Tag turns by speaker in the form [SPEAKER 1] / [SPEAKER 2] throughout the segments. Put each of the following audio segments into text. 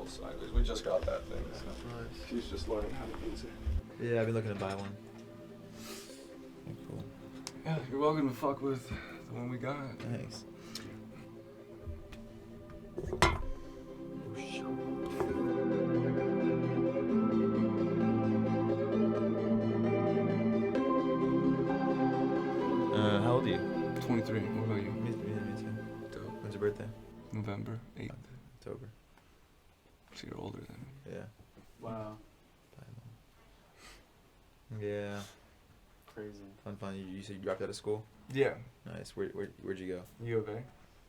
[SPEAKER 1] little sideways. We just got that thing. So she's just learning how to use it.
[SPEAKER 2] Yeah, I've been looking to buy one. Cool.
[SPEAKER 1] Yeah, you're welcome to fuck with the one we got.
[SPEAKER 2] Thanks. How old are you?
[SPEAKER 1] 23. What about you?
[SPEAKER 2] Me too.
[SPEAKER 1] Dope.
[SPEAKER 2] When's your birthday?
[SPEAKER 1] November 8th.
[SPEAKER 2] October.
[SPEAKER 1] So you're older than me.
[SPEAKER 2] Yeah.
[SPEAKER 3] Wow.
[SPEAKER 2] Yeah.
[SPEAKER 3] Crazy.
[SPEAKER 2] Fun. You said you dropped out of school?
[SPEAKER 1] Yeah.
[SPEAKER 2] Nice. Where'd you go?
[SPEAKER 1] U of A.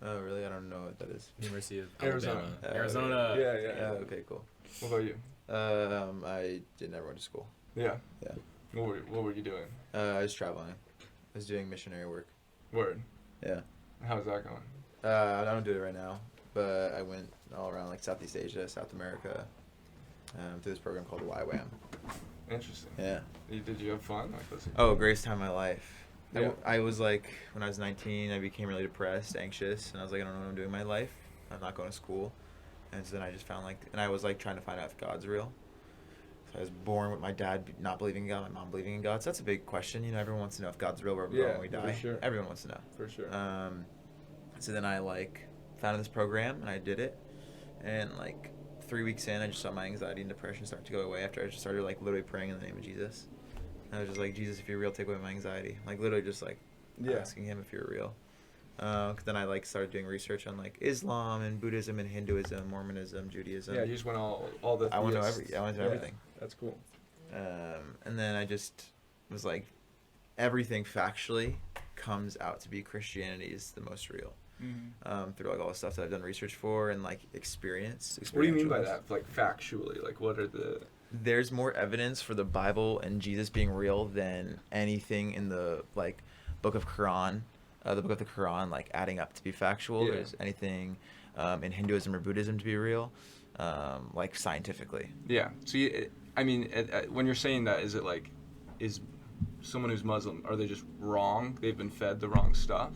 [SPEAKER 2] Oh, really? I don't know what that is.
[SPEAKER 4] University of
[SPEAKER 1] Arizona.
[SPEAKER 4] Alabama. Arizona.
[SPEAKER 1] Yeah.
[SPEAKER 2] Okay, cool.
[SPEAKER 1] What about you?
[SPEAKER 2] I never went to school.
[SPEAKER 1] Yeah.
[SPEAKER 2] Yeah.
[SPEAKER 1] What were you doing?
[SPEAKER 2] I was traveling. I was doing missionary work.
[SPEAKER 1] Word.
[SPEAKER 2] Yeah.
[SPEAKER 1] How's that going?
[SPEAKER 2] I don't do it right now, but I went all around like Southeast Asia, South America, through this program called YWAM.
[SPEAKER 1] Interesting.
[SPEAKER 2] Yeah.
[SPEAKER 1] Did you have fun? Like,
[SPEAKER 2] Oh, greatest time of my life.
[SPEAKER 1] Yeah.
[SPEAKER 2] I was like, when I was 19, I became really depressed, anxious, and I was like, I don't know what I'm doing in my life. I'm not going to school. And so then I just found and I was like trying to find out if God's real. So I was born with my dad not believing in God, my mom believing in God. So that's a big question. You know, everyone wants to know if God's real when we die.
[SPEAKER 1] For sure.
[SPEAKER 2] Everyone wants to know.
[SPEAKER 1] For sure.
[SPEAKER 2] So then I found this program and I did it. And 3 weeks in, I just saw my anxiety and depression start to go away after I just started literally praying in the name of Jesus. I was just like, Jesus, if you're real, take away my anxiety. Literally just asking him if you're real. Then I started doing research on Islam and Buddhism and Hinduism, Mormonism, Judaism.
[SPEAKER 1] Yeah, you just went all the.
[SPEAKER 2] I want to know everything.
[SPEAKER 1] That's cool.
[SPEAKER 2] And then I just was like, everything factually comes out to be Christianity is the most real. Mm-hmm. Through all the stuff that I've done research for and experience.
[SPEAKER 1] What do you mean by that? Factually, what are the?
[SPEAKER 2] There's more evidence for the Bible and Jesus being real than anything in the book of Quran, the book of the Quran, adding up to be factual.
[SPEAKER 1] Yeah.
[SPEAKER 2] There's anything in Hinduism or Buddhism to be real, scientifically.
[SPEAKER 1] Yeah. So when you're saying that, is it is someone who's Muslim, are they just wrong? They've been fed the wrong stuff.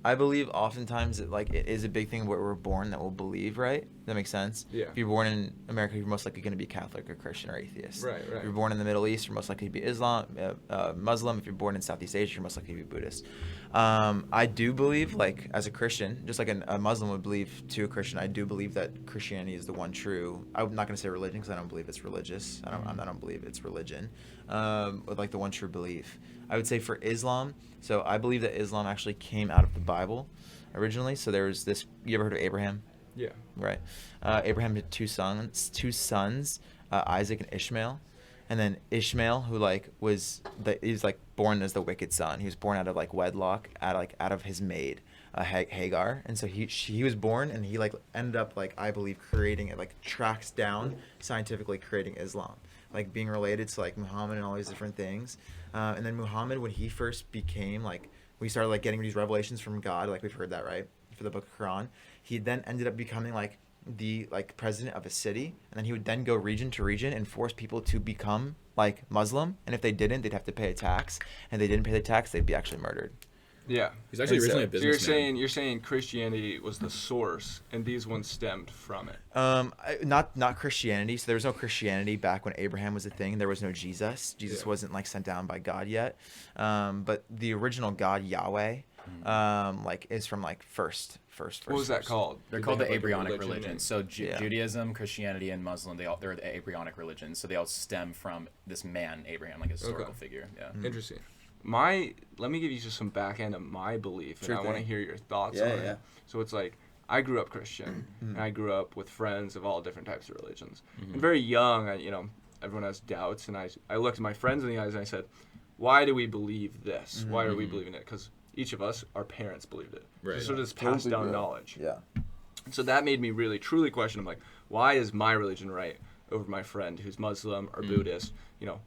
[SPEAKER 2] I believe oftentimes that it is a big thing where we're born that we'll believe, right? That makes sense?
[SPEAKER 1] Yeah.
[SPEAKER 2] If you're born in America, you're most likely going to be Catholic or Christian or atheist.
[SPEAKER 1] Right.
[SPEAKER 2] If you're born in the Middle East, you're most likely to be Muslim. If you're born in Southeast Asia, you're most likely to be Buddhist. I do believe, as a Christian, just like a Muslim would believe to a Christian, I do believe that Christianity is the one true. I'm not going to say religion because I don't believe it's religious. I don't believe it's religion. With the one true belief. I would say for Islam, so I believe that Islam actually came out of the Bible originally. So there was this, you ever heard of Abraham?
[SPEAKER 1] Yeah.
[SPEAKER 2] Right. Abraham had two sons, Isaac and Ishmael. And then Ishmael, who he was born as the wicked son. He was born out of wedlock, out of his maid, Hagar. And so he was born, and he ended up I believe creating it, tracks down scientifically creating Islam, being related to Muhammad and all these different things. And then Muhammad, when he first became we started getting these revelations from God, we've heard that, right, for the book of Quran. He then ended up becoming the president of a city, and then he would then go region to region and force people to become Muslim, and if they didn't, they'd have to pay a tax, and if they didn't pay the tax, they'd be actually murdered.
[SPEAKER 1] Yeah.
[SPEAKER 4] He's actually originally a businessman.
[SPEAKER 1] You're saying Christianity was the source, and these ones stemmed from it.
[SPEAKER 2] Not Christianity. So there was no Christianity back when Abraham was a thing. There was no Jesus. Jesus wasn't sent down by God yet. But the original God, Yahweh, is from first.
[SPEAKER 1] What was that called?
[SPEAKER 4] They're called the Abrahamic religions. So Judaism, Christianity, and Muslim, they're the Abrahamic religions. So they all stem from this man, Abraham, a historical figure. Yeah.
[SPEAKER 1] Mm-hmm. Interesting. Let me give you just some back end of my belief, and I want to hear your thoughts on it. Yeah. So it's I grew up Christian, and I grew up with friends of all different types of religions. Mm-hmm. And very young, everyone has doubts, and I looked at my friends in the eyes and I said, why do we believe this? Mm-hmm. Why are we believing it? Because each of us, our parents believed it. Right. So this passed down knowledge.
[SPEAKER 2] Yeah.
[SPEAKER 1] So that made me really, truly question, why is my religion right over my friend who's Muslim or Buddhist?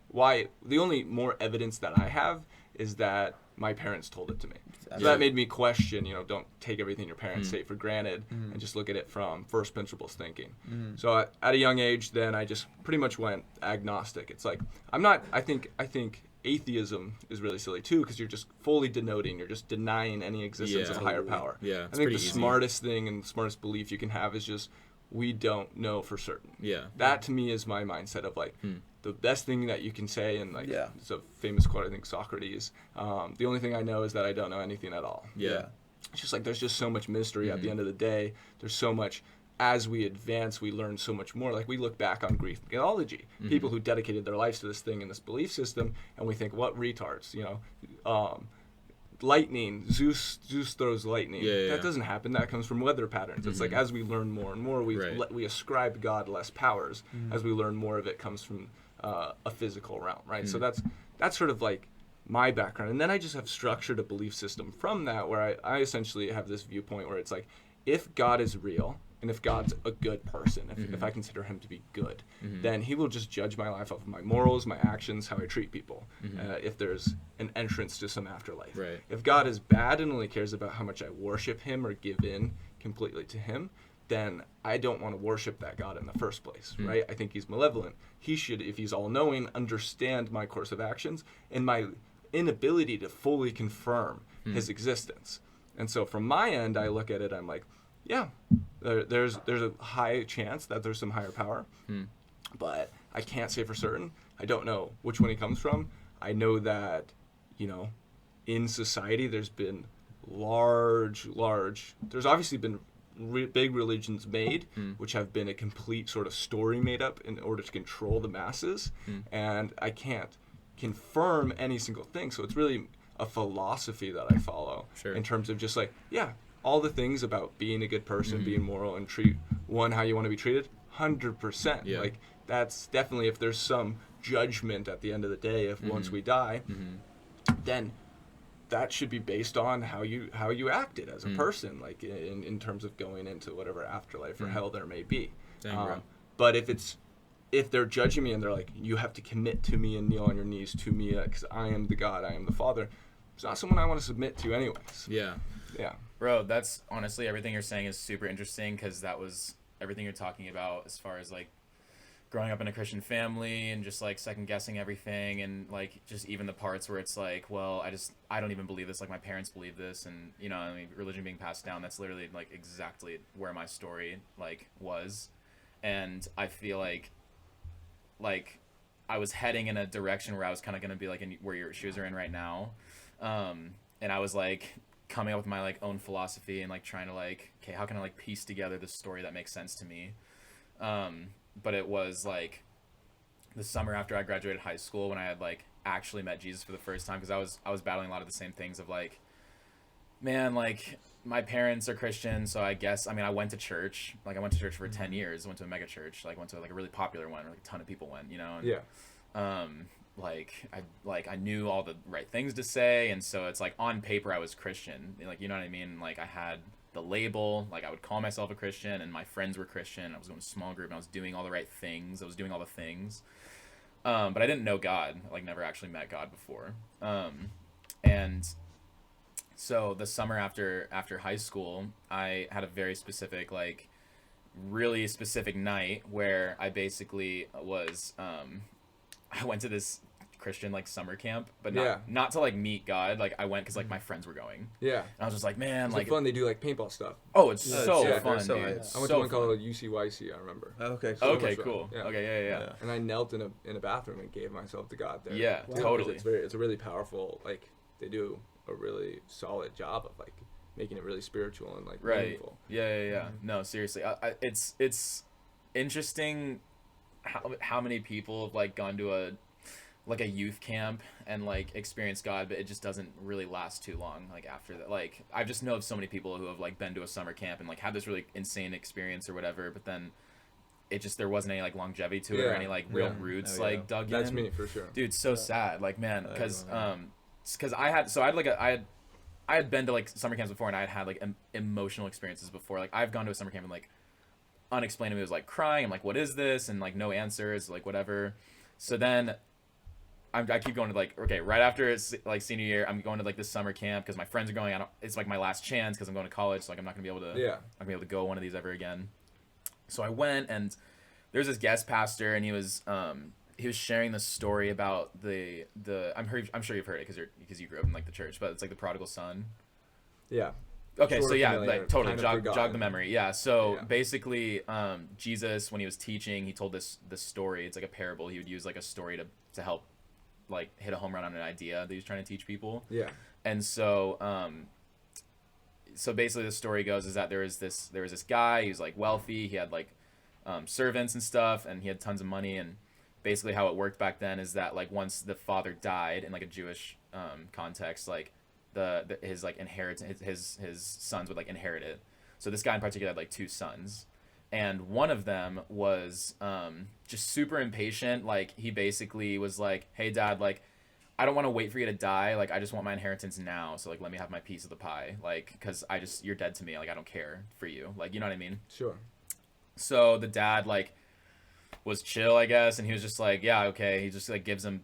[SPEAKER 1] Why? The only more evidence that I have is that my parents told it to me. So that made me question, don't take everything your parents say for granted and just look at it from first principles thinking. Mm-hmm. So at a young age, then I just pretty much went agnostic. It's I think atheism is really silly too, because you're just fully you're just denying any existence of a higher power.
[SPEAKER 4] Yeah,
[SPEAKER 1] I think the smartest thing and the smartest belief you can have is just we don't know for certain.
[SPEAKER 5] Yeah.
[SPEAKER 1] That to me is my mindset of like the best thing that you can say, and like
[SPEAKER 2] Yeah.
[SPEAKER 1] it's a famous quote, I think Socrates. The only thing I know is that I don't know anything at all.
[SPEAKER 5] Yeah.
[SPEAKER 1] It's just like there's just so much mystery at the end of the day. There's so much. As we advance, we learn so much more. Like we look back on Greek mythology, people who dedicated their lives to this thing and this belief system, and we think, what retards, you know? Lightning, Zeus throws lightning.
[SPEAKER 5] Yeah.
[SPEAKER 1] That doesn't happen. That comes from weather patterns. It's like as we learn more and more, we ascribe God less powers. As we learn more of it comes from a physical realm, right? So that's sort of like my background. And then I just have structured a belief system from that where I essentially have this viewpoint where it's like, if God is real, and if God's a good person, if I consider him to be good, then he will just judge my life off of my morals, my actions, how I treat people, if there's an entrance to some afterlife.
[SPEAKER 5] Right.
[SPEAKER 1] If God is bad and only cares about how much I worship him or give in completely to him, then I don't want to worship that God in the first place, right? I think he's malevolent. He should, if he's all-knowing, understand my course of actions and my inability to fully confirm his existence. And so from my end, I look at it, I'm like, yeah, there's a high chance that there's some higher power, but I can't say for certain. I don't know which one he comes from. I know that, you know, in society there's been there's obviously been big religions made, which have been a complete sort of story made up in order to control the masses, and I can't confirm any single thing. So it's really a philosophy that I follow in terms of just like, all the things about being a good person, being moral, and treat one how you want to be treated, 100%.
[SPEAKER 5] Yeah.
[SPEAKER 1] Like, that's definitely, if there's some judgment at the end of the day, if once we die, then that should be based on how you acted as a person, like in terms of going into whatever afterlife or hell there may be. But if they're judging me and they're like, you have to commit to me and kneel on your knees to me because I am the God, I am the Father, it's not someone I want to submit to anyways.
[SPEAKER 5] Yeah.
[SPEAKER 4] Bro, that's honestly, everything you're saying is super interesting, because that was everything you're talking about as far as like growing up in a Christian family and just like second guessing everything, and like just even the parts where it's like, well, I don't even believe this, like my parents believe this, and you know, I mean, religion being passed down, that's literally like exactly where my story like was. And I feel like I was heading in a direction where I was kind of going to be like in where your shoes are in right now. And I was like coming up with my like own philosophy and like trying to like, okay, how can I like piece together this story that makes sense to me? But it was like the summer after I graduated high school when I had like actually met Jesus for the first time, because I was battling a lot of the same things of like, man, like my parents are Christian, so I guess, I mean, I went to church. Like I went to church for 10 years, went to a mega church, like went to like a really popular one where like a ton of people went, you know? And, I knew all the right things to say, and so it's like on paper I was Christian, like, you know what I mean? Like I had the label, like I would call myself a Christian, and my friends were Christian. I was going to small group, and I was doing all the right things. I was doing all the things, but I didn't know God. Like never actually met God before. And so the summer after high school, I had a very specific, like really specific night where I basically was I went to this Christian like summer camp, but not to like meet God. Like I went because like my friends were going.
[SPEAKER 1] Yeah.
[SPEAKER 4] And I was just like, man,
[SPEAKER 1] It's
[SPEAKER 4] like
[SPEAKER 1] fun. They do like paintball stuff.
[SPEAKER 4] Oh, it's so
[SPEAKER 1] yeah,
[SPEAKER 4] fun,
[SPEAKER 5] so
[SPEAKER 4] dude.
[SPEAKER 5] hype.
[SPEAKER 1] I went
[SPEAKER 4] So
[SPEAKER 1] to one
[SPEAKER 4] fun.
[SPEAKER 1] called UCYC, I remember.
[SPEAKER 2] Okay.
[SPEAKER 4] Okay,
[SPEAKER 1] much fun.
[SPEAKER 4] cool.
[SPEAKER 1] Yeah.
[SPEAKER 4] Okay, yeah.
[SPEAKER 1] And I knelt in a bathroom and gave myself to God there.
[SPEAKER 4] Yeah,
[SPEAKER 1] Because
[SPEAKER 4] totally.
[SPEAKER 1] It's a really powerful, like they do a really solid job of like making it really spiritual and like meaningful.
[SPEAKER 4] Yeah. No, seriously, it's interesting how many people have like gone to a youth camp and like experienced God, but it just doesn't really last too long. Like after that, like I just know of so many people who have like been to a summer camp and like had this really insane experience or whatever, but then it just, there wasn't any like longevity to it or any like real roots like dug in.
[SPEAKER 1] That's me for sure.
[SPEAKER 4] Dude, so sad. Like man, because I had been to like summer camps before, and I had like emotional experiences before. Like I've gone to a summer camp and like unexplainably was like crying. I'm like, what is this? And like no answers, like whatever. So then I keep going to like, okay, right after it's like senior year, I'm going to like this summer camp because my friends are going. It's like my last chance because I'm going to college. So like I'm not gonna be able to.
[SPEAKER 1] Yeah.
[SPEAKER 4] I'm gonna be able to go one of these ever again. So I went, and there's this guest pastor, and he was sharing the story about the I'm sure you've heard it because you grew up in like the church, but it's like the prodigal son.
[SPEAKER 1] Yeah.
[SPEAKER 4] Okay,
[SPEAKER 1] sort
[SPEAKER 4] so
[SPEAKER 1] of
[SPEAKER 4] yeah,
[SPEAKER 1] familiar,
[SPEAKER 4] like totally
[SPEAKER 1] kind of
[SPEAKER 4] jog
[SPEAKER 1] forgotten.
[SPEAKER 4] the memory. Yeah, so
[SPEAKER 1] Yeah.
[SPEAKER 4] basically, Jesus, when he was teaching, he told this story. It's like a parable. He would use like a story to help like hit a home run on an idea that he was trying to teach people.
[SPEAKER 1] Yeah.
[SPEAKER 4] And so basically the story goes is that there was this guy. He was like wealthy. He had like servants and stuff, and he had tons of money. And basically how it worked back then is that like once the father died in like a Jewish context, like his like inheritance, his sons would like inherit it. So this guy in particular had like two sons, and one of them was just super impatient. Like he basically was like, "Hey dad, like I don't want to wait for you to die. Like I just want my inheritance now. So like let me have my piece of the pie. Like because you're dead to me. Like I don't care for you. Like you know what I mean."
[SPEAKER 1] Sure.
[SPEAKER 4] So the dad like was chill, I guess, and he was just like, "Yeah, okay." He just like gives him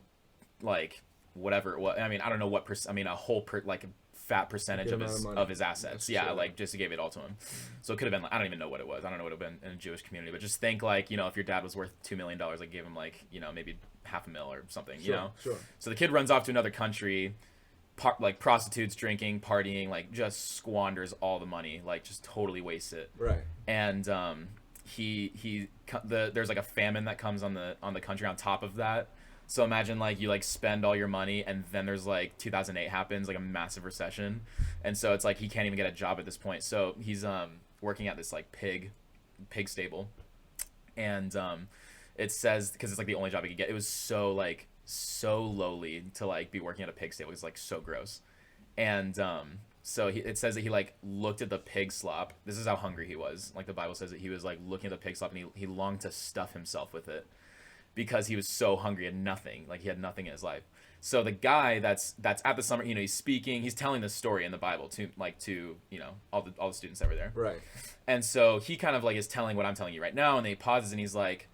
[SPEAKER 4] like whatever it was. I mean, I don't know what a whole like fat percentage
[SPEAKER 1] Good
[SPEAKER 4] of
[SPEAKER 1] amount
[SPEAKER 4] his
[SPEAKER 1] of money.
[SPEAKER 4] assets.
[SPEAKER 1] That's
[SPEAKER 4] Yeah,
[SPEAKER 1] true.
[SPEAKER 4] like just gave it all to him. So it could have been like, I don't even know what it was. I don't know what it would have been in a Jewish community, but just think like, if your dad was worth $2 million, like gave him like, maybe $500,000 or something,
[SPEAKER 1] Sure. Sure.
[SPEAKER 4] So the kid runs off to another country, like prostitutes, drinking, partying, like just squanders all the money, like just totally wastes it.
[SPEAKER 1] Right.
[SPEAKER 4] And there's like a famine that comes on the country on top of that. So imagine like you like spend all your money and then there's like 2008 happens, like a massive recession, and so it's like he can't even get a job at this point. So he's working at this like pig stable, and it says because it's like the only job he could get. It was so lowly to like be working at a pig stable. It was like so gross, and so it says that he like looked at the pig slop. This is how hungry he was. Like the Bible says that he was like looking at the pig slop and he longed to stuff himself with it because he was so hungry and nothing. Like he had nothing in his life. So the guy that's at the summer, he's speaking, he's telling this story in the Bible to all the students that were there.
[SPEAKER 1] Right.
[SPEAKER 4] And so he kind of like is telling what I'm telling you right now, and then he pauses and he's like,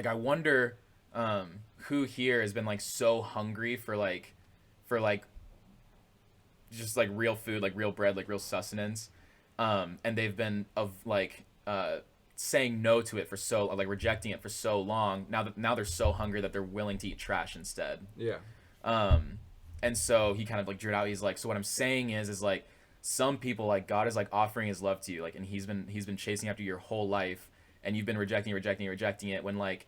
[SPEAKER 4] I wonder who here has been like so hungry for just like real food, like real bread, like real sustenance, and they've been saying no to it for so, like rejecting it for so long. Now they're so hungry that they're willing to eat trash instead.
[SPEAKER 1] Yeah.
[SPEAKER 4] And so he kind of like drew it out. He's like, so what I'm saying is like some people, like God is like offering his love to you, like, and he's been chasing after your whole life, and you've been rejecting it when like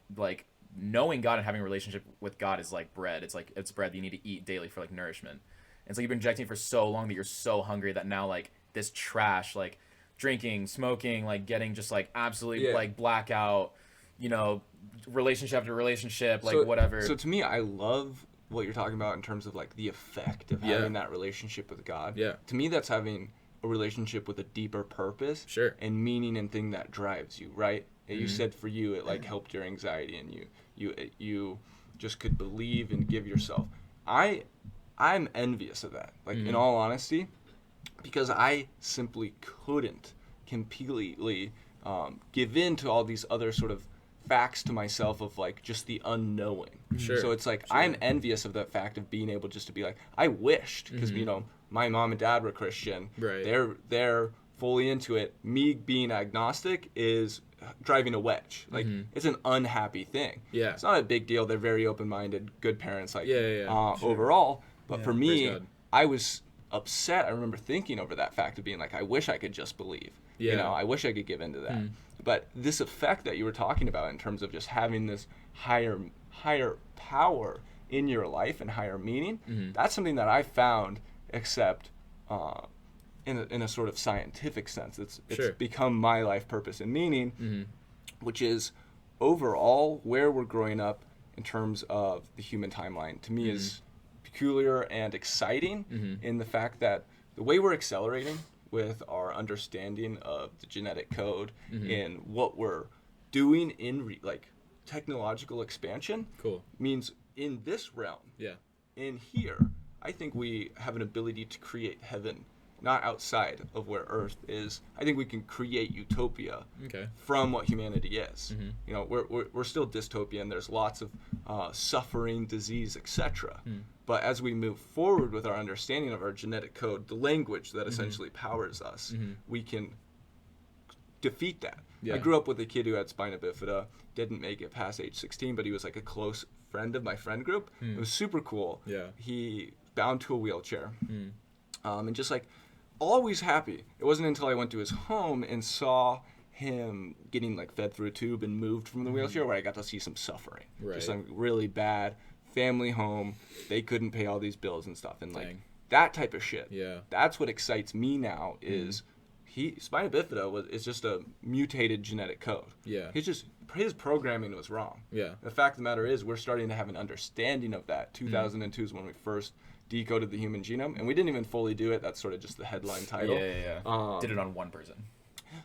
[SPEAKER 4] knowing God and having a relationship with God is like bread. It's bread that you need to eat daily for like nourishment. And so you've been rejecting it for so long that you're so hungry that now like this trash, like drinking, smoking, like getting just like absolutely like blackout, relationship after relationship, like whatever.
[SPEAKER 1] So to me, I love what you're talking about in terms of like the effect of having that relationship with God.
[SPEAKER 4] Yeah.
[SPEAKER 1] To me, that's having a relationship with a deeper purpose.
[SPEAKER 4] Sure.
[SPEAKER 1] And meaning and thing that drives you, right? Mm-hmm. You said for you, it like helped your anxiety and you just could believe and give yourself. I'm envious of that, like in all honesty, because I simply couldn't completely give in to all these other sort of facts to myself of like just the unknowing.
[SPEAKER 4] Sure.
[SPEAKER 1] So it's like I'm envious of the fact of being able just to be like, I wished, because my mom and dad were Christian.
[SPEAKER 4] Right.
[SPEAKER 1] They're fully into it. Me being agnostic is driving a wedge. Like it's an unhappy thing.
[SPEAKER 4] Yeah.
[SPEAKER 1] It's not a big deal. They're very open-minded, good parents. Like
[SPEAKER 4] Sure.
[SPEAKER 1] overall. But for me,
[SPEAKER 4] Praise God.
[SPEAKER 1] I was upset. I remember thinking over that fact of being like, I wish I could just believe.
[SPEAKER 4] Yeah.
[SPEAKER 1] I wish I could give into that. But this effect that you were talking about in terms of just having this higher power in your life and higher meaning, that's something that I found, except in a sort of scientific sense. It's become my life purpose and meaning, which is overall where we're growing up in terms of the human timeline. To me is peculiar and exciting in the fact that the way we're accelerating with our understanding of the genetic code in what we're doing in technological expansion means in this realm, in here, I think we have an ability to create heaven, not outside of where Earth is. I think we can create utopia from what humanity is. We're still dystopian. There's lots of suffering, disease, etc. But as we move forward with our understanding of our genetic code, the language that essentially powers us, we can defeat that. I grew up with a kid who had spina bifida, didn't make it past age 16, but he was like a close friend of my friend group. It was super cool. He bound to a wheelchair. And just like always happy. It wasn't until I went to his home and saw him getting like fed through a tube and moved from the wheelchair where I got to see some suffering.
[SPEAKER 5] Right.
[SPEAKER 1] Just like really bad family home. They couldn't pay all these bills and stuff. And like
[SPEAKER 5] Dang.
[SPEAKER 1] that type of shit.
[SPEAKER 5] Yeah.
[SPEAKER 1] That's what excites me now is spina bifida is just a mutated genetic code.
[SPEAKER 5] Yeah.
[SPEAKER 1] His programming was wrong.
[SPEAKER 5] Yeah.
[SPEAKER 1] The fact of the matter is we're starting to have an understanding of that. 2002 is when we first decoded the human genome, and we didn't even fully do it. That's sort of just the headline title.
[SPEAKER 4] Yeah. Did it on one person.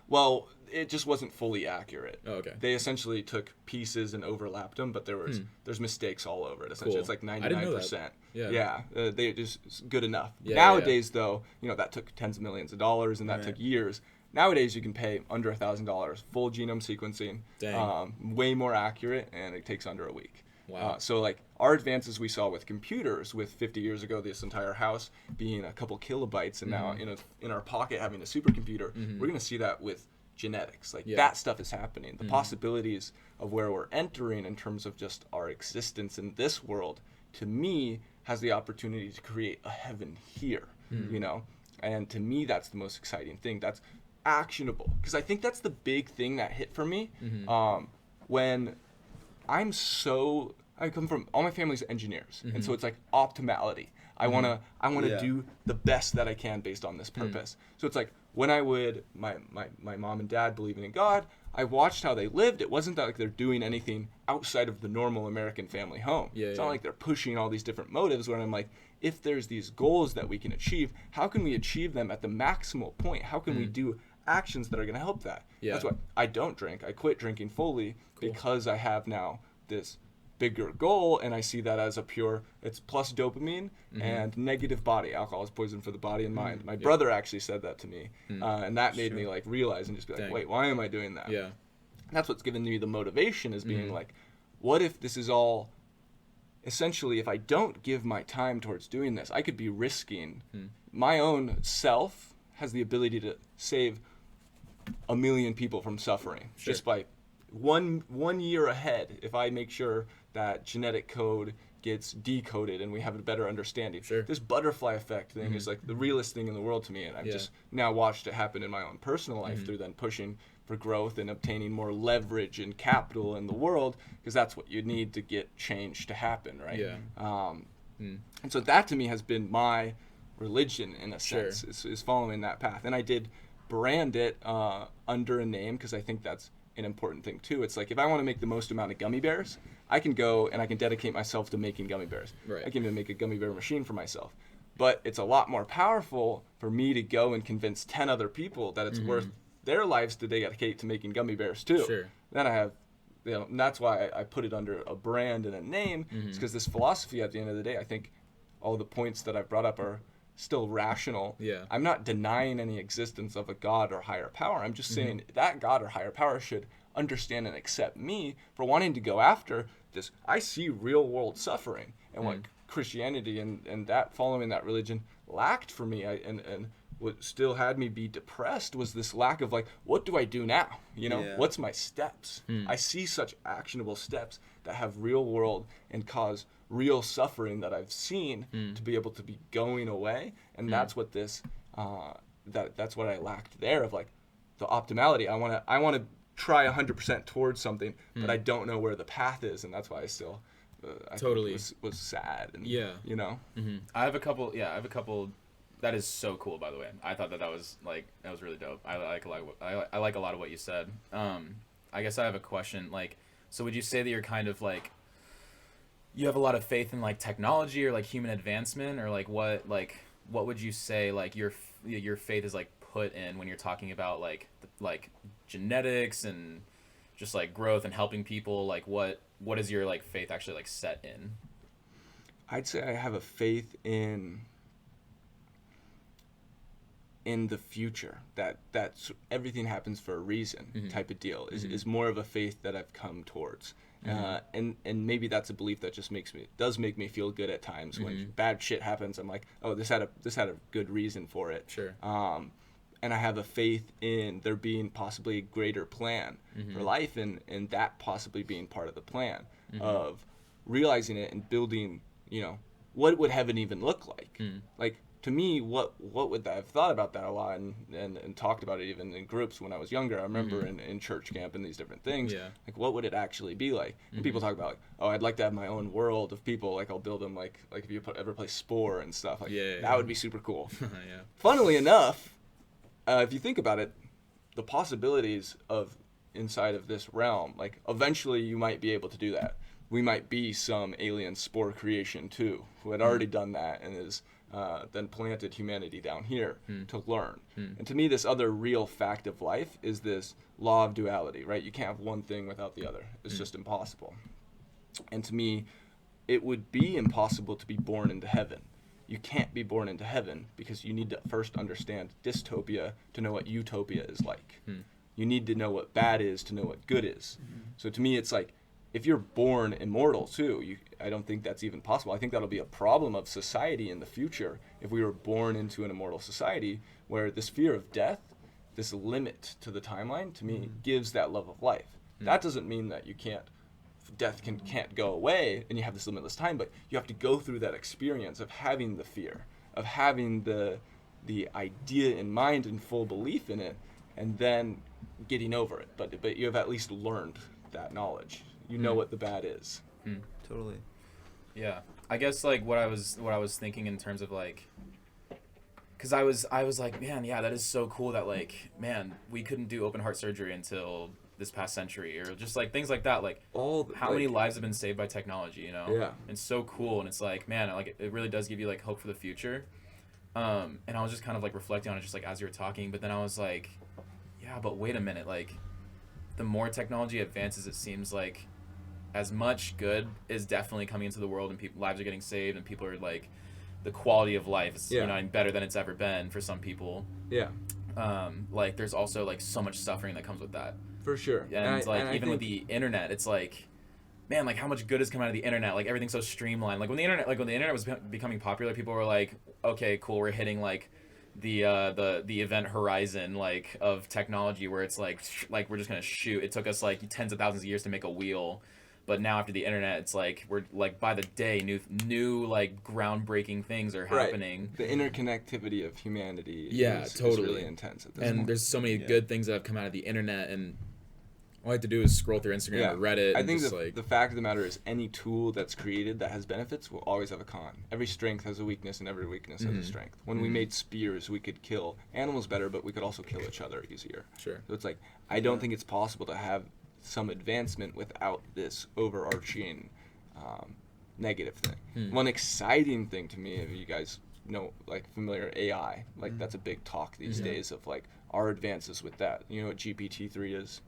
[SPEAKER 1] Well, it just wasn't fully accurate.
[SPEAKER 5] Oh, okay.
[SPEAKER 1] They essentially took pieces and overlapped them, but there's mistakes all over it. Essentially,
[SPEAKER 5] Cool.
[SPEAKER 1] it's like
[SPEAKER 5] I didn't know
[SPEAKER 1] 99%.
[SPEAKER 5] that. Yeah.
[SPEAKER 1] Yeah, they just good enough.
[SPEAKER 5] Yeah,
[SPEAKER 1] Nowadays, though, that took tens of millions of dollars, and that
[SPEAKER 2] Right.
[SPEAKER 1] took years. Nowadays, you can pay under $1,000, full genome sequencing,
[SPEAKER 5] Dang.
[SPEAKER 1] way more accurate, and it takes under a week.
[SPEAKER 5] Wow.
[SPEAKER 1] So like our advances we saw with computers, with 50 years ago, this entire house being a couple kilobytes, and now in our pocket having a supercomputer, we're gonna see that with genetics. Like that stuff is happening. The possibilities of where we're entering in terms of just our existence in this world, to me, has the opportunity to create a heaven here. And to me, that's the most exciting thing. That's actionable, because I think that's the big thing that hit for me when I come from, all my family's engineers, and so it's like optimality. I wanna do the best that I can based on this purpose. So it's like when my mom and dad believing in God, I watched how they lived. It wasn't that like they're doing anything outside of the normal American family home. It's not like they're pushing all these different motives, where I'm like, if there's these goals that we can achieve, how can we achieve them at the maximal point? How can we do actions that are gonna help that? That's why I don't drink. I quit drinking fully because I have now this bigger goal, and I see that as it's plus dopamine and negative body. Alcohol is poison for the body and mind. My brother actually said that to me, and that made me like realize and just be like,
[SPEAKER 5] Dang.
[SPEAKER 1] wait, why am I doing that?
[SPEAKER 5] Yeah.
[SPEAKER 1] And that's what's given me the motivation, is being like, what if this is all, essentially, if I don't give my time towards doing this, I could be risking my own self has the ability to save 1 million people from suffering just by one year ahead. If I make sure that genetic code gets decoded and we have a better understanding. This butterfly effect thing is like the realest thing in the world to me, and I've just now watched it happen in my own personal life through then pushing for growth and obtaining more leverage and capital in the world, because that's what you need to get change to happen, right? And so that to me has been my religion in a sense, is following that path. And I did brand it under a name, because I think that's an important thing too. It's like, if I want to make the most amount of gummy bears, I can go and I can dedicate myself to making gummy bears. I can even make a gummy bear machine for myself. But it's a lot more powerful for me to go and convince 10 other people that it's worth their lives to dedicate to making gummy bears too. Then I have, and that's why I put it under a brand and a name. It's because this philosophy, at the end of the day, I think all the points that I've brought up are still rational. I'm not denying any existence of a God or higher power. I'm just saying that God or higher power should understand and accept me for wanting to go after this. I see real world suffering, and what Christianity and that, following that religion, lacked for me, and what still had me be depressed, was this lack of like, what do I do now? What's my steps? I see such actionable steps that have real world and cause real suffering that I've seen to be able to be going away, and that's what this that's what I lacked there, of like the optimality. I want to try 100% towards something, but I don't know where the path is, and that's why I still I
[SPEAKER 5] Totally.
[SPEAKER 1] think was sad. And,
[SPEAKER 4] I have a couple. That is so cool, by the way. I thought that was really dope. I like a lot of what you said. I guess I have a question. Like, so would you say that you're kind of like, you have a lot of faith in like technology or like human advancement, or like what would you say like your faith is like put in when you're talking about like genetics and just like growth and helping people? Like what is your like faith actually like set in?
[SPEAKER 1] I'd say I have a faith in the future, that's everything happens for a reason type of deal, is more of a faith that I've come towards. And maybe that's a belief that just does make me feel good at times. When bad shit happens, I'm like, oh, this had a good reason for it. And I have a faith in there being possibly a greater plan for life, and that possibly being part of the plan of realizing it and building, what would heaven even look like? Like, to me, what would that, I've thought about that a lot and talked about it even in groups when I was younger. I remember in church camp and these different things.
[SPEAKER 4] Yeah.
[SPEAKER 1] Like, what would it actually be like? And people talk about, like, oh, I'd like to have my own world of people. Like, I'll build them like if you ever play Spore and stuff. Like, that would be super cool.
[SPEAKER 4] Yeah.
[SPEAKER 1] Funnily enough, if you think about it, the possibilities of inside of this realm, like, eventually you might be able to do that. We might be some alien Spore creation too, who had already done that and is then planted humanity down here to learn. And to me, this other real fact of life is this law of duality, right? You can't have one thing without the other. It's just impossible. And to me, it would be impossible to be born into heaven. You can't be born into heaven because you need to first understand dystopia to know what utopia is like. You need to know what bad is to know what good is. So to me, it's like, if you're born immortal too, I don't think that's even possible. I think that'll be a problem of society in the future if we were born into an immortal society where this fear of death, this limit to the timeline, to me, gives that love of life. That doesn't mean that death can't go away and you have this limitless time, but you have to go through that experience of having the fear, of having the idea in mind and full belief in it, and then getting over it. But you have at least learned that knowledge. You know what the bad is.
[SPEAKER 2] Totally.
[SPEAKER 4] Yeah, I guess like what I was thinking in terms of like, because I was like, man, yeah, that is so cool that like, man, we couldn't do open heart surgery until this past century, or just like things like that. Like, how many lives have been saved by technology? You know?
[SPEAKER 1] Yeah.
[SPEAKER 4] It's so cool, and it's like, man, like it really does give you like hope for the future. And I was just kind of like reflecting on it, just like as you were talking, but then I was like, yeah, but wait a minute, like, the more technology advances, it seems like as much good is definitely coming into the world, and lives are getting saved, and people are like, the quality of life is better than it's ever been for some people.
[SPEAKER 1] Yeah.
[SPEAKER 4] Like there's also like so much suffering that comes with that.
[SPEAKER 1] For sure.
[SPEAKER 4] And even with the internet, it's like, man, like how much good has come out of the internet? Like everything's so streamlined. Like when the internet was becoming popular, people were like, okay, cool, we're hitting like the event horizon like of technology where it's like we're just gonna shoot. It took us like tens of thousands of years to make a wheel. But now after the internet, it's like we're like by the day new like groundbreaking things are happening.
[SPEAKER 1] The interconnectivity of humanity is really intense at this point.
[SPEAKER 4] And there's so many good things that have come out of the internet, and all I have to do is scroll through Instagram or Reddit.
[SPEAKER 1] I think the fact of the matter is any tool that's created that has benefits will always have a con. Every strength has a weakness, and every weakness has a strength. When we made spears, we could kill animals better, but we could also kill each other easier.
[SPEAKER 4] Sure.
[SPEAKER 1] So it's like, I don't think it's possible to have some advancement without this overarching negative thing. One exciting thing to me, if you guys know, like, familiar AI, like that's a big talk these days of like our advances with that. You know what GPT-3 is?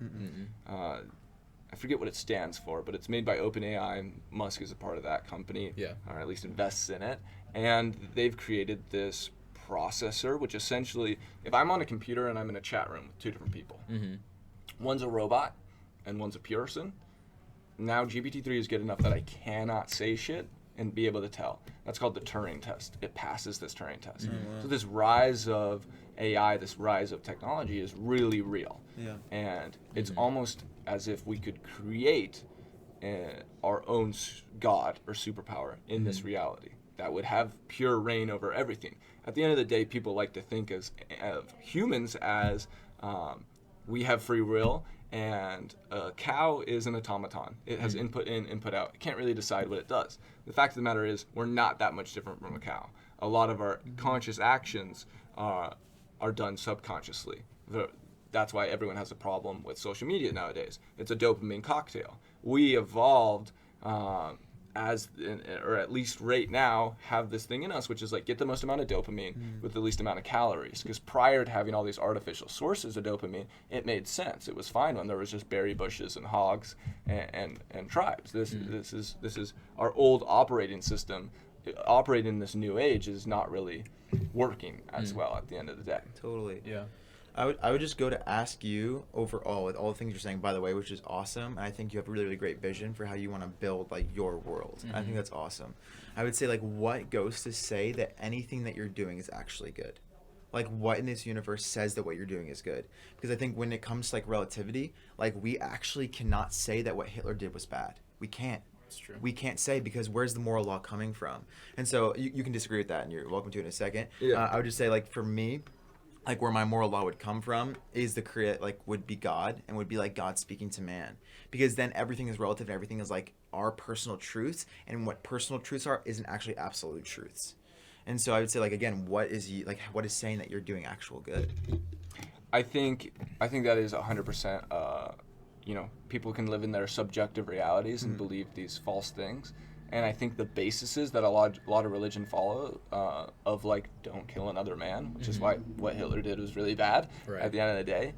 [SPEAKER 1] I forget what it stands for, but it's made by OpenAI, and Musk is a part of that company, or at least invests in it. And they've created this processor, which essentially, if I'm on a computer and I'm in a chat room with two different people, one's a robot and one's a person. Now GPT-3 is good enough that I cannot say shit and be able to tell. That's called the Turing test. It passes this Turing test. So this rise of AI, this rise of technology is really real. And it's almost as if we could create our own god or superpower in this reality that would have pure reign over everything. At the end of the day, people like to think of humans as we have free will, and a cow is an automaton. It has input in, input out. It can't really decide what it does. The fact of the matter is, we're not that much different from a cow. A lot of our conscious actions are done subconsciously. That's why everyone has a problem with social media nowadays. It's a dopamine cocktail. We evolved or at least right now, have this thing in us, which is like get the most amount of dopamine with the least amount of calories. Because prior to having all these artificial sources of dopamine, it made sense. It was fine when there was just berry bushes and hogs and tribes. This is our old operating system. Operating in this new age is not really working as well at the end of the day.
[SPEAKER 2] Totally.
[SPEAKER 4] Yeah.
[SPEAKER 2] I would just go to ask you overall with all the things you're saying, by the way, which is awesome. And I think you have a really, really great vision for how you want to build like your world. I think that's awesome. I would say like what goes to say that anything that you're doing is actually good? Like what in this universe says that what you're doing is good? Because I think when it comes to like relativity, like we actually cannot say that what Hitler did was bad. We can't.
[SPEAKER 4] It's true.
[SPEAKER 2] We can't say, because where's the moral law coming from? And so you can disagree with that, and you're welcome to in a second.
[SPEAKER 1] Yeah.
[SPEAKER 2] I would just say, like, for me, like, where my moral law would come from is would be God, and would be like God speaking to man, because then everything is relative and everything is like our personal truths, and what personal truths are isn't actually absolute truths. And so I would say, like, again, what is saying that you're doing actual good?
[SPEAKER 1] I think that is 100%. People can live in their subjective realities and believe these false things, and I think the bases that a lot of religion follow of like don't kill another man, which is why what Hitler did was really bad at the end of the day,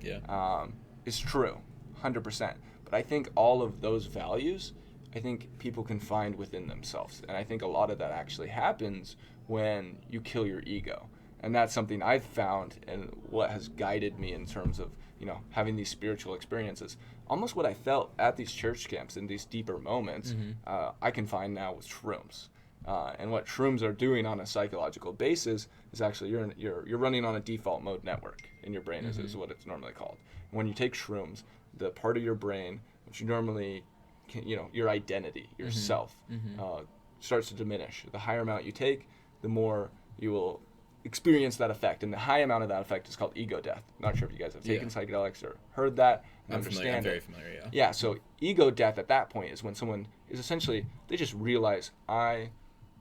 [SPEAKER 1] is true, 100%. But I think all of those values, I think people can find within themselves, and I think a lot of that actually happens when you kill your ego. And that's something I've found, and what has guided me in terms of, having these spiritual experiences. Almost what I felt at these church camps in these deeper moments, I can find now with shrooms. And what shrooms are doing on a psychological basis is actually you're running on a default mode network in your brain, is what it's normally called. And when you take shrooms, the part of your brain, which you normally, your identity, yourself, starts to diminish. The higher amount you take, the more you will experience that effect, and the high amount of that effect is called ego death. Not sure if you guys have taken psychedelics or heard that and understand
[SPEAKER 4] I'm very familiar.
[SPEAKER 1] Yeah, so ego death at that point is when someone is essentially, they just realize, I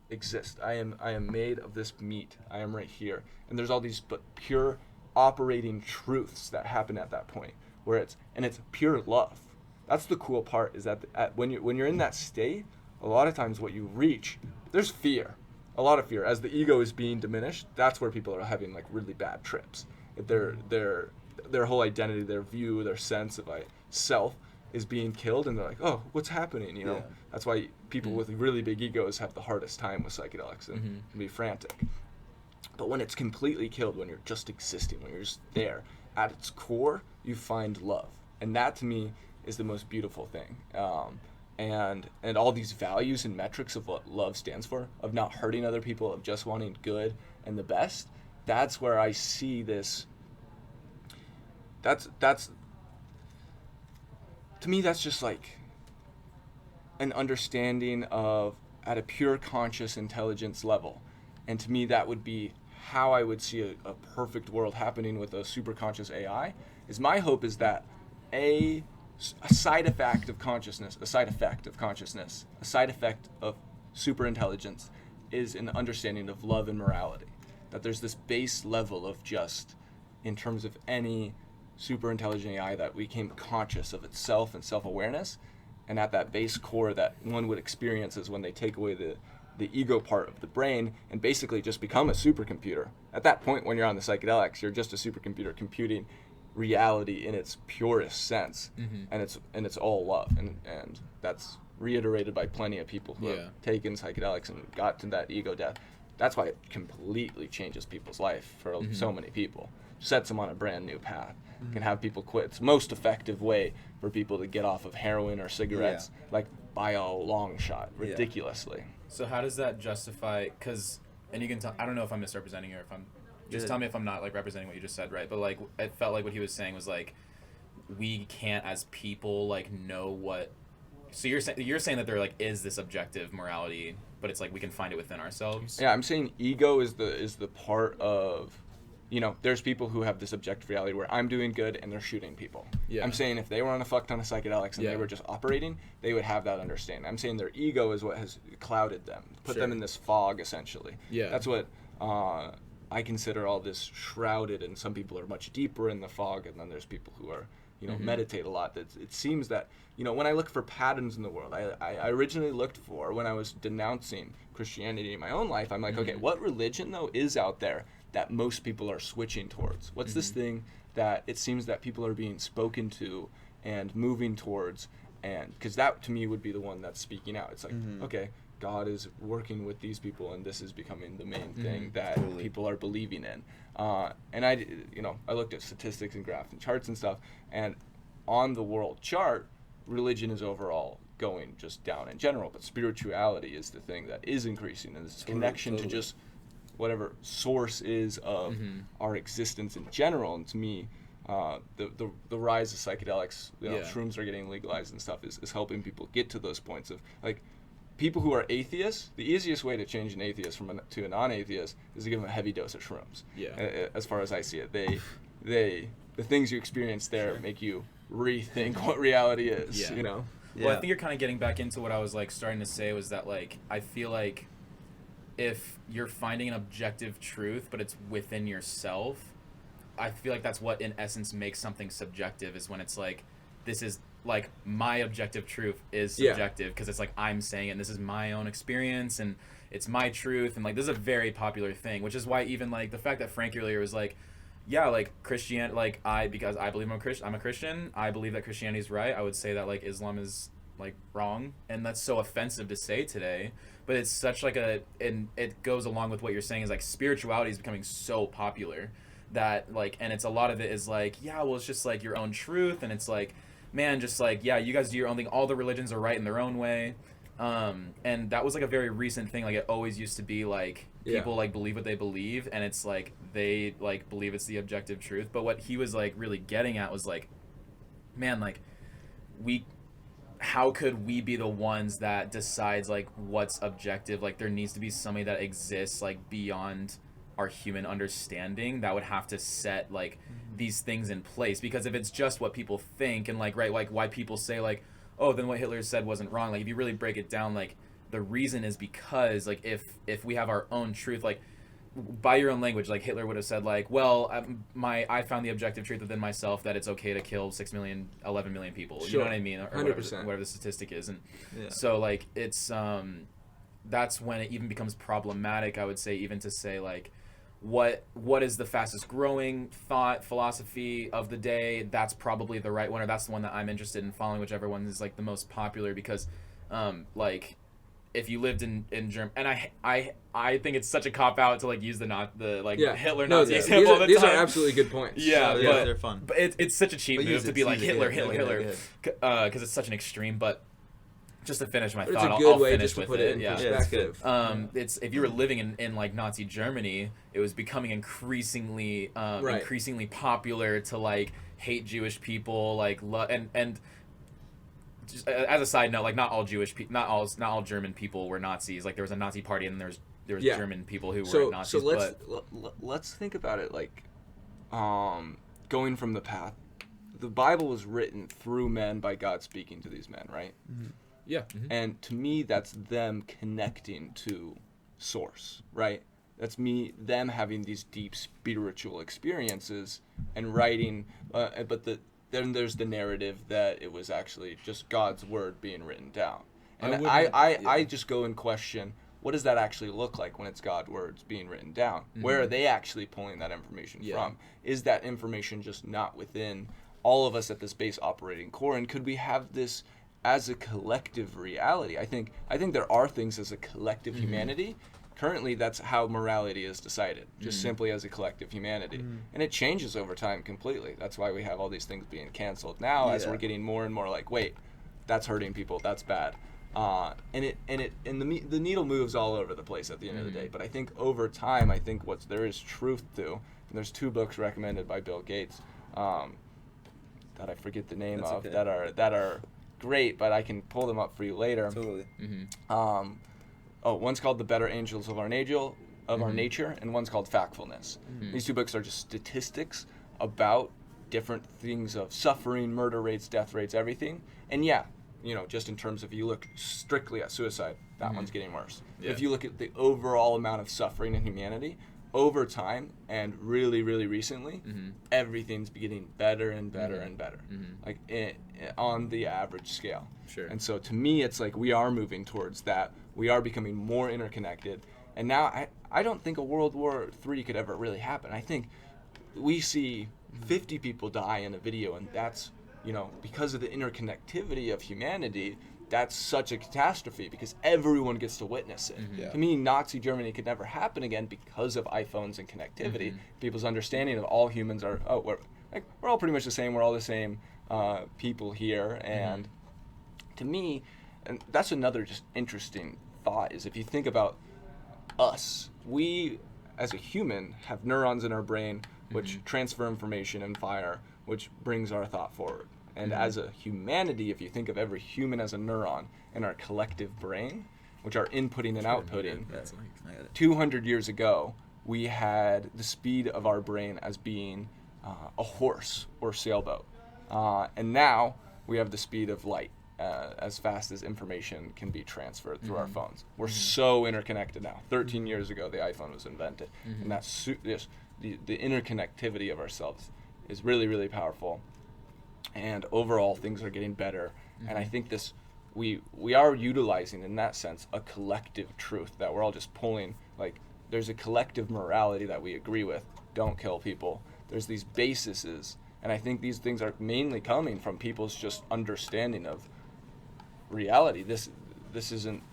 [SPEAKER 1] exist. I am made of this meat. I am right here. And there's all these but pure operating truths that happen at that point, where it's pure love. That's the cool part, is that when you're in that state, a lot of times what you reach, there's fear. A lot of fear as the ego is being diminished. That's where people are having like really bad trips. If their whole identity, their view, their sense of self is being killed, and they're like, oh, what's happening? That's why people with really big egos have the hardest time with psychedelics and be frantic. But when it's completely killed, when you're just existing, when you're just there, at its core, you find love, and that to me is the most beautiful thing. And all these values and metrics of what love stands for, of not hurting other people, of just wanting good and the best, that's where I see this. That's to me, that's just like an understanding of at a pure conscious intelligence level. And to me, that would be how I would see a perfect world happening with a super conscious AI. Is my hope is that a side effect of consciousness, a side effect of super intelligence is an understanding of love and morality. That there's this base level of just, in terms of any super intelligent AI, that we became conscious of itself and self-awareness, and at that base core that one would experience is when they take away the ego part of the brain and basically just become a supercomputer. At that point, when you're on the psychedelics, you're just a supercomputer computing reality in its purest sense, and it's all love, and that's reiterated by plenty of people who have taken psychedelics and got to that ego death. That's why it completely changes people's life for so many people, sets them on a brand new path, can have people quit. It's the most effective way for people to get off of heroin or cigarettes, like by a long shot, ridiculously.
[SPEAKER 4] So how does that justify, and you can tell, I don't know if I'm misrepresenting, or if I'm, just tell me if I'm not like representing what you just said, right? But like, it felt like what he was saying was like, we can't as people like know what. So you're saying that there like is this objective morality, but it's like we can find it within ourselves.
[SPEAKER 1] Yeah, I'm saying ego is the part of, there's people who have this objective reality where I'm doing good and they're shooting people. Yeah. I'm saying if they were on a fuck ton of psychedelics and they were just operating, they would have that understanding. I'm saying their ego is what has clouded them, put them in this fog essentially. Yeah. That's what I consider all this shrouded, and some people are much deeper in the fog, and then there's people who are, meditate a lot. It seems that, when I look for patterns in the world, I originally looked for, when I was denouncing Christianity in my own life, I'm like, okay, what religion though is out there that most people are switching towards? What's this thing that it seems that people are being spoken to and moving towards? And because that to me would be the one that's speaking out. It's like, okay, God is working with these people, and this is becoming the main thing that people are believing in. And I looked at statistics and graphs and charts and stuff, and on the world chart, religion is overall going just down in general, but spirituality is the thing that is increasing, and this connection to just whatever source is of our existence in general. And to me, the rise of psychedelics, shrooms are getting legalized and stuff, is helping people get to those points of like, people who are atheists, the easiest way to change an atheist to a non-atheist is to give them a heavy dose of shrooms.
[SPEAKER 4] Yeah.
[SPEAKER 1] As far as I see it, the things you experience there make you rethink what reality is.
[SPEAKER 4] Yeah.
[SPEAKER 1] You know.
[SPEAKER 2] Yeah.
[SPEAKER 4] Well, I think you're kind of getting back into what I was like starting to say was that like I feel like if you're finding an objective truth but it's within yourself, I feel like that's what in essence makes something subjective, is when it's like this is like my objective truth is subjective because it's like I'm saying it and this is my own experience and it's my truth, and like this is a very popular thing, which is why even like the fact that Frank earlier was like, yeah, like Christianity, like because I believe I'm a Christian, I believe that Christianity is right. I would say that like Islam is like wrong, and that's so offensive to say today. But it's such like and it goes along with what you're saying is like spirituality is becoming so popular that like, and it's a lot of it is like, yeah, well, it's just like your own truth, and it's like, man, just like, yeah, you guys do your own thing. All the religions are right in their own way. And that was like a very recent thing. Like it always used to be like people like believe what they believe, and it's like they like believe it's the objective truth. But what he was like really getting at was like, man, like how could we be the ones that decides like what's objective? Like there needs to be somebody that exists like beyond our human understanding that would have to set like these things in place, because if it's just what people think and like right, like why people say like, oh, then what Hitler said wasn't wrong, like if you really break it down, like the reason is because like if we have our own truth, like by your own language, like Hitler would have said like, well, I found the objective truth within myself that it's okay to kill 6 million 11 million people.
[SPEAKER 1] Sure.
[SPEAKER 4] You know what I mean, or
[SPEAKER 1] 100%.
[SPEAKER 4] whatever the statistic is. And so like it's that's when it even becomes problematic, I would say, even to say like what is the fastest growing thought philosophy of the day, that's probably the right one, or that's the one that I'm interested in following, whichever one is like the most popular, because like if you lived in Germany, and I think it's such a cop out to like use the Hitler Nazi example all the time.
[SPEAKER 1] These are absolutely good points.
[SPEAKER 4] Yeah,
[SPEAKER 2] So,
[SPEAKER 4] but
[SPEAKER 2] they're fun.
[SPEAKER 4] But it's such a cheap
[SPEAKER 2] But
[SPEAKER 4] move
[SPEAKER 2] use
[SPEAKER 4] to
[SPEAKER 2] it,
[SPEAKER 4] be like
[SPEAKER 2] use it,
[SPEAKER 4] Hitler,
[SPEAKER 2] yeah,
[SPEAKER 4] because it's such an extreme. But just to finish my
[SPEAKER 1] But
[SPEAKER 4] thought,
[SPEAKER 1] it's a good
[SPEAKER 4] I'll
[SPEAKER 1] way
[SPEAKER 4] finish
[SPEAKER 1] just to
[SPEAKER 4] with
[SPEAKER 1] put
[SPEAKER 4] it.
[SPEAKER 1] it in
[SPEAKER 4] Yeah.
[SPEAKER 1] perspective.
[SPEAKER 4] It's if you were living in like Nazi Germany, it was becoming increasingly popular to like hate Jewish people, like and just as a side note, like not all not all German people were Nazis. Like there was a Nazi party and there was German people who were Nazis.
[SPEAKER 1] So let's think about it like going from the path. The Bible was written through men by God speaking to these men, right?
[SPEAKER 2] Mm-hmm.
[SPEAKER 4] Yeah.
[SPEAKER 1] And to me, that's them connecting to source, right? That's them having these deep spiritual experiences and writing, then there's the narrative that it was actually just God's word being written down. And I just go and question, what does that actually look like when it's God's words being written down? Mm-hmm. Where are they actually pulling that information from? Is that information just not within all of us at this base operating core? And could we have this as a collective reality? I think there are things as a collective humanity. Currently, that's how morality is decided, just simply as a collective humanity. And it changes over time completely. That's why we have all these things being canceled now, as we're getting more and more like, wait, that's hurting people, that's bad. And the needle moves all over the place at the end of the day. But I think over time, there is truth to, and there's 2 books recommended by Bill Gates that I forget the name of, that are great, but I can pull them up for you later.
[SPEAKER 2] Totally.
[SPEAKER 1] One's called The Better Angels of Our Nature, and one's called Factfulness. These 2 books are just statistics about different things of suffering, murder rates, death rates, everything. And just in terms of, you look strictly at suicide, that one's getting worse. Yeah. If you look at the overall amount of suffering in humanity, over time and really, really recently, everything's getting better and better and better, like on the average scale.
[SPEAKER 4] Sure.
[SPEAKER 1] And so to me, it's like we are moving towards that. We are becoming more interconnected. And now I don't think a World War III could ever really happen. I think we see 50 people die in a video, and that's, because of the interconnectivity of humanity, that's such a catastrophe because everyone gets to witness it. To me, Nazi Germany could never happen again because of iPhones and connectivity. People's understanding of all humans are, we're all pretty much the same. We're all the same people here. And to me, and that's another just interesting thought, is if you think about us, we as a human have neurons in our brain which transfer information and fire, which brings our thought forward. And as a humanity, if you think of every human as a neuron in our collective brain, which are inputting and outputting.
[SPEAKER 2] That's I got it.
[SPEAKER 1] 200 years ago, we had the speed of our brain as being a horse or sailboat. And now we have the speed of light, as fast as information can be transferred through our phones. We're so interconnected now. 13 years ago, the iPhone was invented. And that's the interconnectivity of ourselves is really, really powerful. And overall, things are getting better. And I think we are utilizing, in that sense, a collective truth that we're all just pulling. Like, there's a collective morality that we agree with. Don't kill people. There's these bases, and I think these things are mainly coming from people's just understanding of reality. This isn't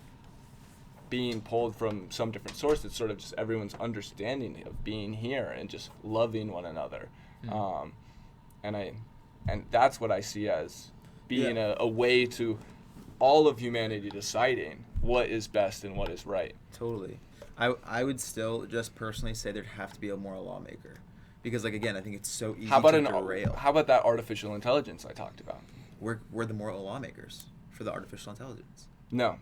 [SPEAKER 1] being pulled from some different source. It's sort of just everyone's understanding of being here and just loving one another. And that's what I see as being a way to all of humanity deciding what is best and what is right.
[SPEAKER 2] Totally. I would still just personally say there'd have to be a moral lawmaker. Because, like, again, I think it's so easy
[SPEAKER 1] How about
[SPEAKER 2] to derail.
[SPEAKER 1] how about that artificial intelligence I talked about?
[SPEAKER 2] We're the moral lawmakers for the artificial intelligence.
[SPEAKER 1] No.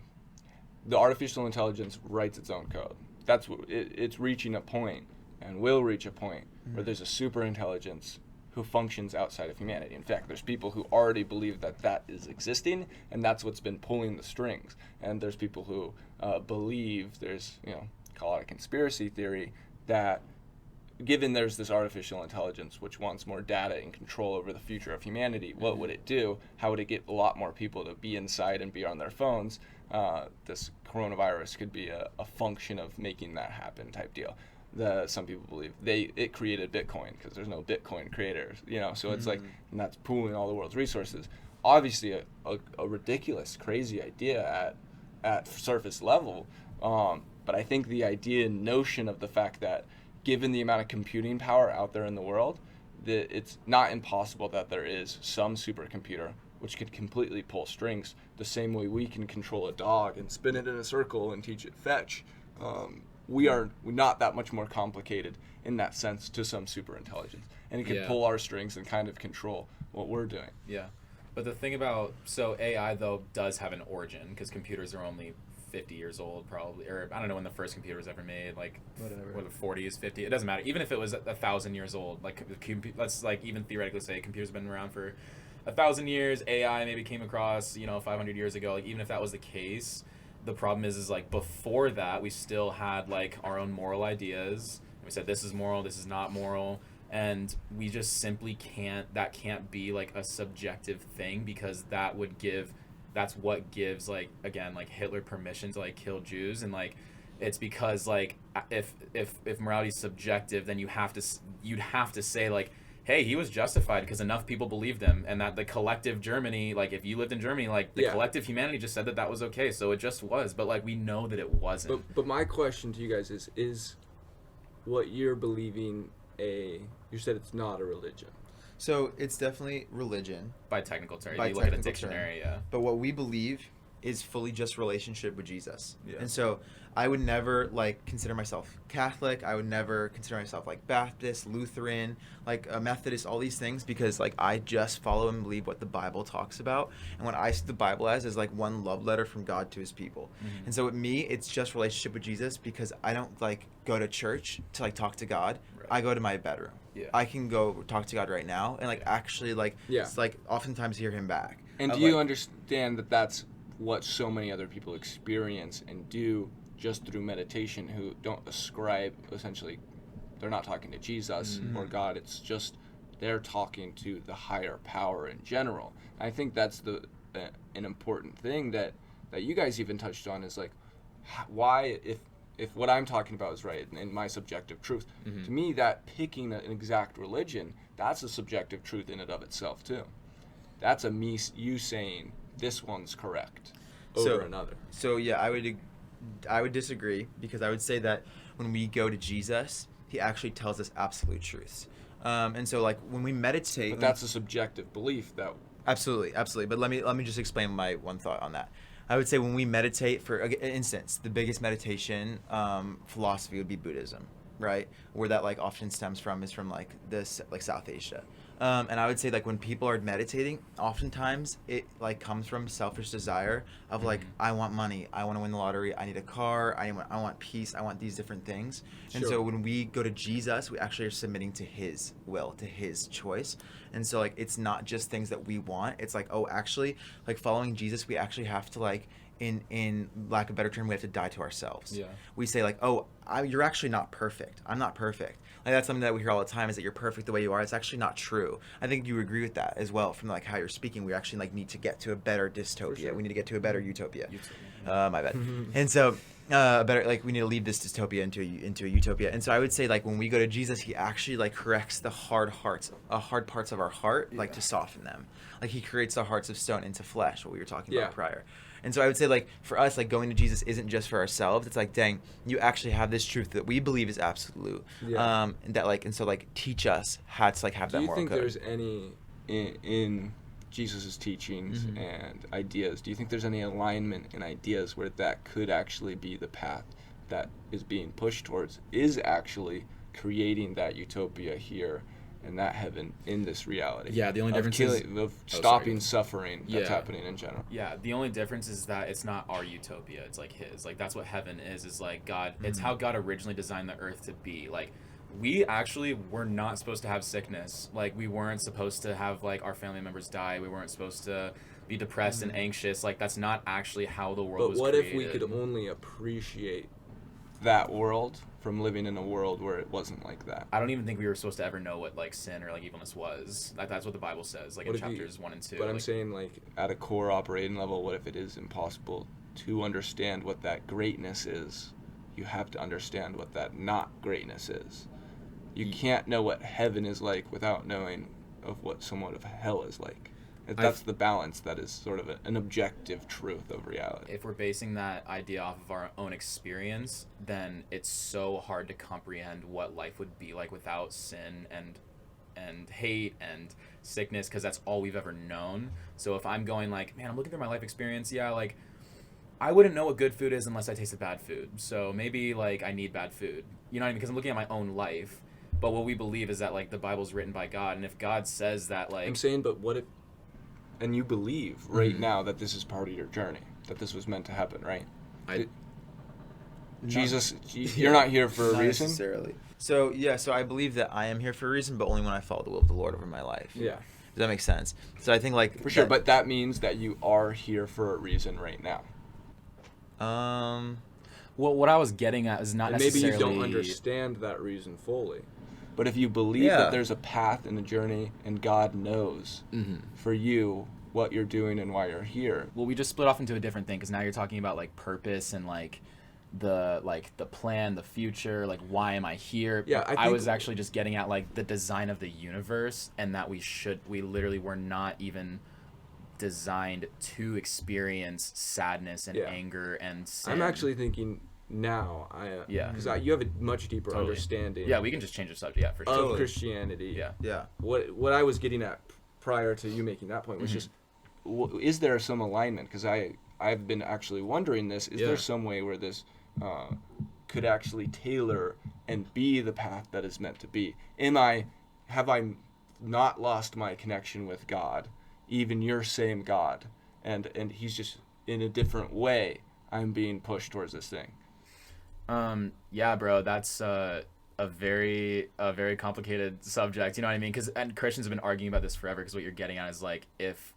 [SPEAKER 1] The artificial intelligence writes its own code. That's what it's reaching a point, and will reach a point, where there's a super intelligence who functions outside of humanity. In fact, there's people who already believe that is existing, and that's what's been pulling the strings. And there's people who believe there's, call it a conspiracy theory, that given there's this artificial intelligence which wants more data and control over the future of humanity, what would it do? How would it get a lot more people to be inside and be on their phones? This coronavirus could be a function of making that happen type deal. Some people believe it created Bitcoin because there's no Bitcoin creators, so it's like, and that's pooling all the world's resources. Obviously a ridiculous, crazy idea at surface level, but I think the idea and notion of the fact that given the amount of computing power out there in the world, that it's not impossible that there is some supercomputer which could completely pull strings the same way we can control a dog and spin it in a circle and teach it fetch. We are not that much more complicated in that sense to some super intelligence, and it can pull our strings and kind of control what we're doing.
[SPEAKER 4] Yeah, but the thing about AI though does have an origin, because computers are only 50 years old probably, or I don't know when the first computer was ever made, like whatever, the 40s, 50, it doesn't matter. Even if it was 1,000 years old, like let's like even theoretically say computers have been around for 1,000 years. AI maybe came across 500 years ago. Like, even if that was the case, the problem is like before that we still had like our own moral ideas. We said this is moral, this is not moral, and we just simply can't be like a subjective thing, because that's what gives like, again, like Hitler permission to like kill Jews. And like it's because like if morality is subjective, then you'd have to say like, hey, he was justified because enough people believed him, and that the collective Germany, like if you lived in Germany, like the collective humanity just said that was okay, so it just was. But like we know that it wasn't.
[SPEAKER 1] But my question to you guys is what you're believing you said it's not a religion.
[SPEAKER 2] So it's definitely religion.
[SPEAKER 4] By technical term,
[SPEAKER 2] By
[SPEAKER 4] you look at a
[SPEAKER 2] technical
[SPEAKER 4] dictionary,
[SPEAKER 2] term. But what we believe is fully just relationship with Jesus.
[SPEAKER 1] Yeah.
[SPEAKER 2] And so I would never like consider myself Catholic. I would never consider myself like Baptist, Lutheran, like a Methodist, all these things, because like I just follow and believe what the Bible talks about. And what I see the Bible as is like one love letter from God to his people. And so with me, it's just relationship with Jesus, because I don't like go to church to like talk to God.
[SPEAKER 4] Right.
[SPEAKER 2] I go to my bedroom.
[SPEAKER 4] Yeah.
[SPEAKER 2] I can go talk to God right now and like actually like it's like oftentimes hear him back.
[SPEAKER 1] And do you understand that that's what so many other people experience and do just through meditation, who don't ascribe, essentially, they're not talking to Jesus or God, it's just they're talking to the higher power in general. I think that's an important thing that you guys even touched on, is like, why, if what I'm talking about is right and my subjective truth, to me that picking an exact religion, that's a subjective truth in and of itself too. That's you saying this one's correct over another.
[SPEAKER 2] So yeah, I would disagree, because I would say that when we go to Jesus, he actually tells us absolute truths. And so like when we meditate,
[SPEAKER 1] but that's a subjective belief that.
[SPEAKER 2] Absolutely. But let me just explain my one thought on that. I would say when we meditate, for instance, the biggest meditation philosophy would be Buddhism, right? Where that like often stems from is from like this like South Asia. And I would say like when people are meditating, oftentimes it like comes from selfish desire of like, I want money, I want to win the lottery, I need a car, I want peace, I want these different things. And
[SPEAKER 1] Sure.
[SPEAKER 2] so when we go to Jesus, we actually are submitting to his will, to his choice. And so like it's not just things that we want. It's like, oh, actually, like following Jesus, we actually have to like in lack of a better term, we have to die to ourselves.
[SPEAKER 4] Yeah.
[SPEAKER 2] We say like, oh, you're actually not perfect. I'm not perfect. Like that's something that we hear all the time, is that you're perfect the way you are. It's actually not true. I think you agree with that as well from like how you're speaking. We actually like need to get to a better dystopia.
[SPEAKER 1] sure.
[SPEAKER 2] We need to get to a better utopia.
[SPEAKER 4] Utopia.
[SPEAKER 2] My bad. And so better, like we need to leave this dystopia into a utopia. And so I would say like when we go to Jesus, he actually like corrects the hard parts of our heart, like to soften them. Like he creates the hearts of stone into flesh, what we were talking about prior. And so I would say like for us, like going to Jesus isn't just for ourselves. It's like, dang, you actually have this truth that we believe is absolute. And that like, and so like teach us how to like have that moral code.
[SPEAKER 1] Do you think there's any in Jesus' teachings and ideas, do you think there's any alignment in ideas where that could actually be the path that is being pushed towards, is actually creating that utopia here and that heaven in this reality?
[SPEAKER 4] Yeah, the only difference is
[SPEAKER 1] of stopping suffering that's happening in general.
[SPEAKER 4] Yeah, the only difference is that it's not our utopia, it's like his. Like that's what heaven is like God. It's how God originally designed the earth to be. Like we actually were not supposed to have sickness. Like we weren't supposed to have like our family members die. We weren't supposed to be depressed and anxious. Like that's not actually how the world was created.
[SPEAKER 1] But what if we could only appreciate that world from living in a world where it wasn't like that?
[SPEAKER 4] I don't even think we were supposed to ever know what like sin or like evilness was. Like that's what the Bible says, like in chapters 1 and 2.
[SPEAKER 1] But I'm saying like at a core operating level, what if it is impossible to understand what that greatness is? You have to understand what that not greatness is. You can't know what heaven is like without knowing of what somewhat of hell is like. That's the balance that is sort of an objective truth of reality.
[SPEAKER 4] If we're basing that idea off of our own experience, then it's so hard to comprehend what life would be like without sin and hate and sickness, because that's all we've ever known. So if I'm going like, man, I'm looking through my life experience, like I wouldn't know what good food is unless I tasted bad food. So maybe like I need bad food. You know what I mean? Because I'm looking at my own life. But what we believe is that like the Bible's written by God, and if God says that, like
[SPEAKER 1] I'm saying, but what if, and you believe right now that this is part of your journey, that this was meant to happen, right? Jesus, you're not here for a reason?
[SPEAKER 2] Necessarily. So I believe that I am here for a reason, but only when I follow the will of the Lord over my life.
[SPEAKER 1] Yeah.
[SPEAKER 2] Does that make sense? So I think like
[SPEAKER 1] For sure, but that means that you are here for a reason right now.
[SPEAKER 4] well, what I was getting at is not
[SPEAKER 1] And maybe
[SPEAKER 4] necessarily.
[SPEAKER 1] you don't understand that reason fully. But if you believe that there's a path and a journey, and God knows for you what you're doing and why you're here.
[SPEAKER 4] Well, we just split off into a different thing, because now you're talking about like purpose and like the plan, the future, like why am I here?
[SPEAKER 1] Yeah,
[SPEAKER 4] I was actually just getting at like the design of the universe, and that we literally were not even designed to experience sadness and anger and sin.
[SPEAKER 1] I'm actually thinking now, because you have a much deeper understanding.
[SPEAKER 4] Yeah, we can just change the subject. Yeah, for sure.
[SPEAKER 1] Of Christianity.
[SPEAKER 4] Yeah.
[SPEAKER 1] What I was getting at prior to you making that point was just, is there some alignment? Because I've been actually wondering this. Is there some way where this could actually tailor and be the path that is meant to be? Have I not lost my connection with God, even your same God, and he's just in a different way? I'm being pushed towards this thing.
[SPEAKER 4] Yeah, bro, that's a very complicated subject. You know what I mean? And Christians have been arguing about this forever. Because what you're getting at is like, if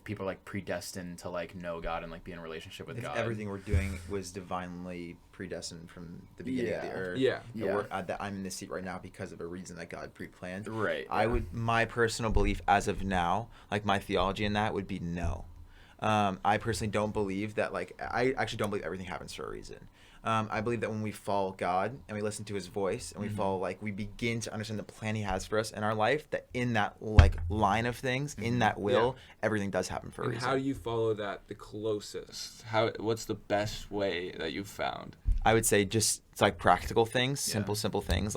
[SPEAKER 4] people are like predestined to like know God and like be in a relationship with
[SPEAKER 2] if
[SPEAKER 4] God,
[SPEAKER 2] everything we're doing was divinely predestined from the beginning of the earth. That I'm in this seat right now because of a reason that God pre-planned.
[SPEAKER 4] Right.
[SPEAKER 2] My personal belief as of now, like my theology in that would be no. I personally don't believe that, I actually don't believe everything happens for a reason. I believe that when we follow God and we listen to his voice and we follow, we begin to understand the plan he has for us in our life, that in that, line of things, in that will, everything does happen for a reason.
[SPEAKER 1] How do you follow that the closest? What's the best way that you've found?
[SPEAKER 2] I would say just, it's practical things, simple things,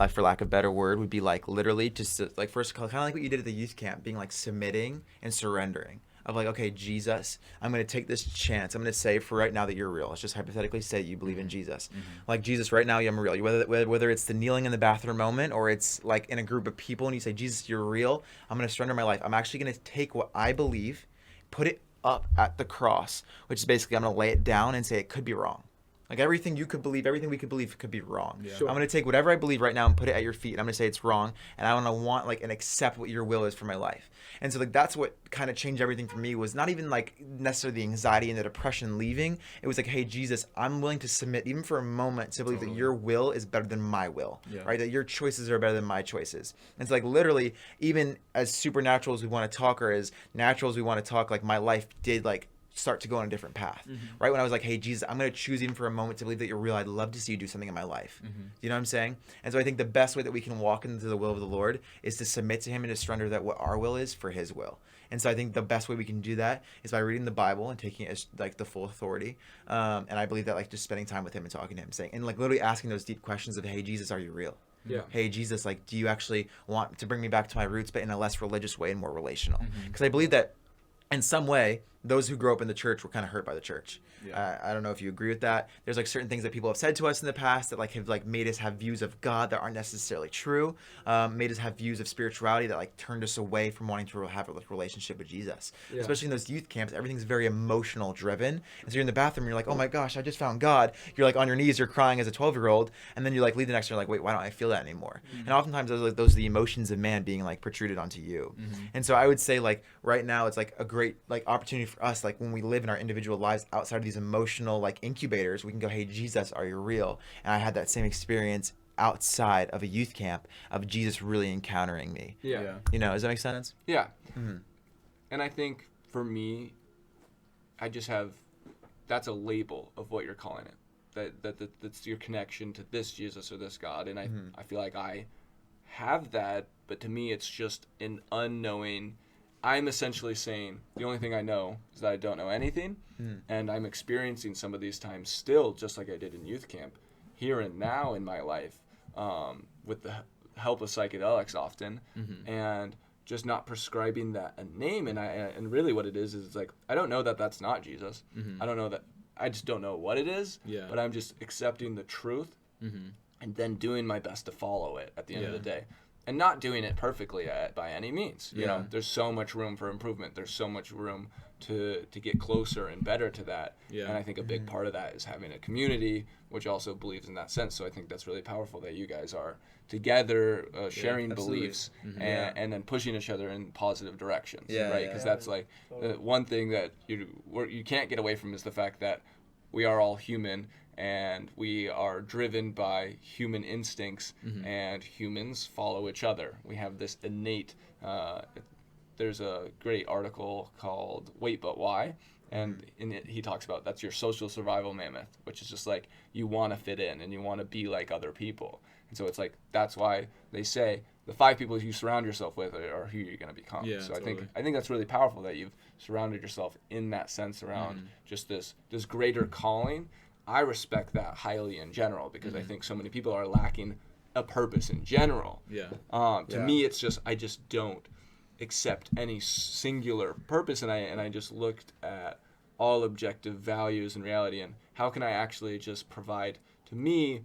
[SPEAKER 2] for lack of a better word, would be literally just, first, kind of like what you did at the youth camp, being submitting and surrendering. of like, okay, Jesus, I'm going to take this chance. I'm going to say for right now that you're real. Let's just hypothetically say you believe in Jesus. Like, Jesus, right now, I'm real. Whether it's the kneeling in the bathroom moment or it's like in a group of people and you say, Jesus, you're real. I'm going to surrender my life. I'm actually going to take what I believe, put it up at the cross, which is basically I'm going to lay it down and say it could be wrong. Like everything you could believe, everything we could believe could be wrong.
[SPEAKER 4] Yeah.
[SPEAKER 1] Sure.
[SPEAKER 2] I'm going to take whatever I believe right now and put it at your feet. And I'm going to say it's wrong. And I want to like and accept what your will is for my life. And so like that's what kind of changed everything for me, was not even like necessarily the anxiety and the depression leaving. It was like, hey, Jesus, I'm willing to submit even for a moment to believe that your will is better than my will, right? That your choices are better than my choices. And so like literally, even as supernatural as we want to talk or as natural as we want to talk, like my life did like start to go on a different path, right? When I was like, hey, Jesus, I'm going to choose even for a moment to believe that you're real. I'd love to see you do something in my life. You know what I'm saying? And so I think the best way that we can walk into the will of the Lord is to submit to him and to surrender that what our will is for his will. And so I think the best way we can do that is by reading the Bible and taking it as like the full authority. And I believe that like just spending time with him and talking to him, saying, and like literally asking those deep questions of, hey, Jesus, are you real?
[SPEAKER 1] Yeah.
[SPEAKER 2] Hey, Jesus, like, do you actually want to bring me back to my roots, but in a less religious way and more relational? Because I believe that in some way, those who grew up in the church were kind of hurt by the church.
[SPEAKER 4] Yeah.
[SPEAKER 2] I don't know if you agree with that. There's like certain things that people have said to us in the past that like have like made us have views of God that aren't necessarily true. Made us have views of spirituality that like turned us away from wanting to have a relationship with Jesus.
[SPEAKER 1] Yeah.
[SPEAKER 2] Especially in those youth camps, everything's very emotional driven. And so you're in the bathroom, and you're like, oh my gosh, I just found God. You're like on your knees, you're crying as a 12-year-old, and then you like leave the next day, you're like, wait, why don't I feel that anymore? And oftentimes those are the emotions of man being like protruded onto you. And so I would say like right now it's like a great like opportunity for us, like when we live in our individual lives outside of these emotional like incubators, we can go, hey, Jesus, are you real? And I had that same experience outside of a youth camp of Jesus really encountering me.
[SPEAKER 1] Yeah.
[SPEAKER 2] You know, does that make sense?
[SPEAKER 1] Yeah. And I think for me, I just have, that's a label of what you're calling it. That's your connection to this Jesus or this God. And I feel like I have that, but to me it's just an unknowing. I'm essentially saying the only thing I know is that I don't know anything, and I'm experiencing some of these times still, just like I did in youth camp, here and now in my life, with the help of psychedelics often, and just not prescribing that a name. And really what it is it's like, I don't know that that's not Jesus. I don't know that, I just don't know what it is, but I'm just accepting the truth and then doing my best to follow it at the end of the day. And not doing it perfectly by any means. You know, there's so much room for improvement. There's so much room to get closer and better to that. And I think a big part of that is having a community, which also believes in that sense. So I think that's really powerful that you guys are together, sharing beliefs and then pushing each other in positive directions. Right? Because that's like one thing that you can't get away from is the fact that we are all human. And we are driven by human instincts, and humans follow each other. We have this innate, there's a great article called Wait But Why, and in it he talks about that's your social survival mammoth, which is just like you want to fit in and you want to be like other people. And so it's like, that's why they say the 5 people you surround yourself with are who you're going to become. So totally. I think that's really powerful that you've surrounded yourself in that sense around just this greater calling. I respect that highly in general because I think so many people are lacking a purpose in general. To me, it's just, I just don't accept any singular purpose, and I just looked at all objective values and reality, and how can I actually just provide to me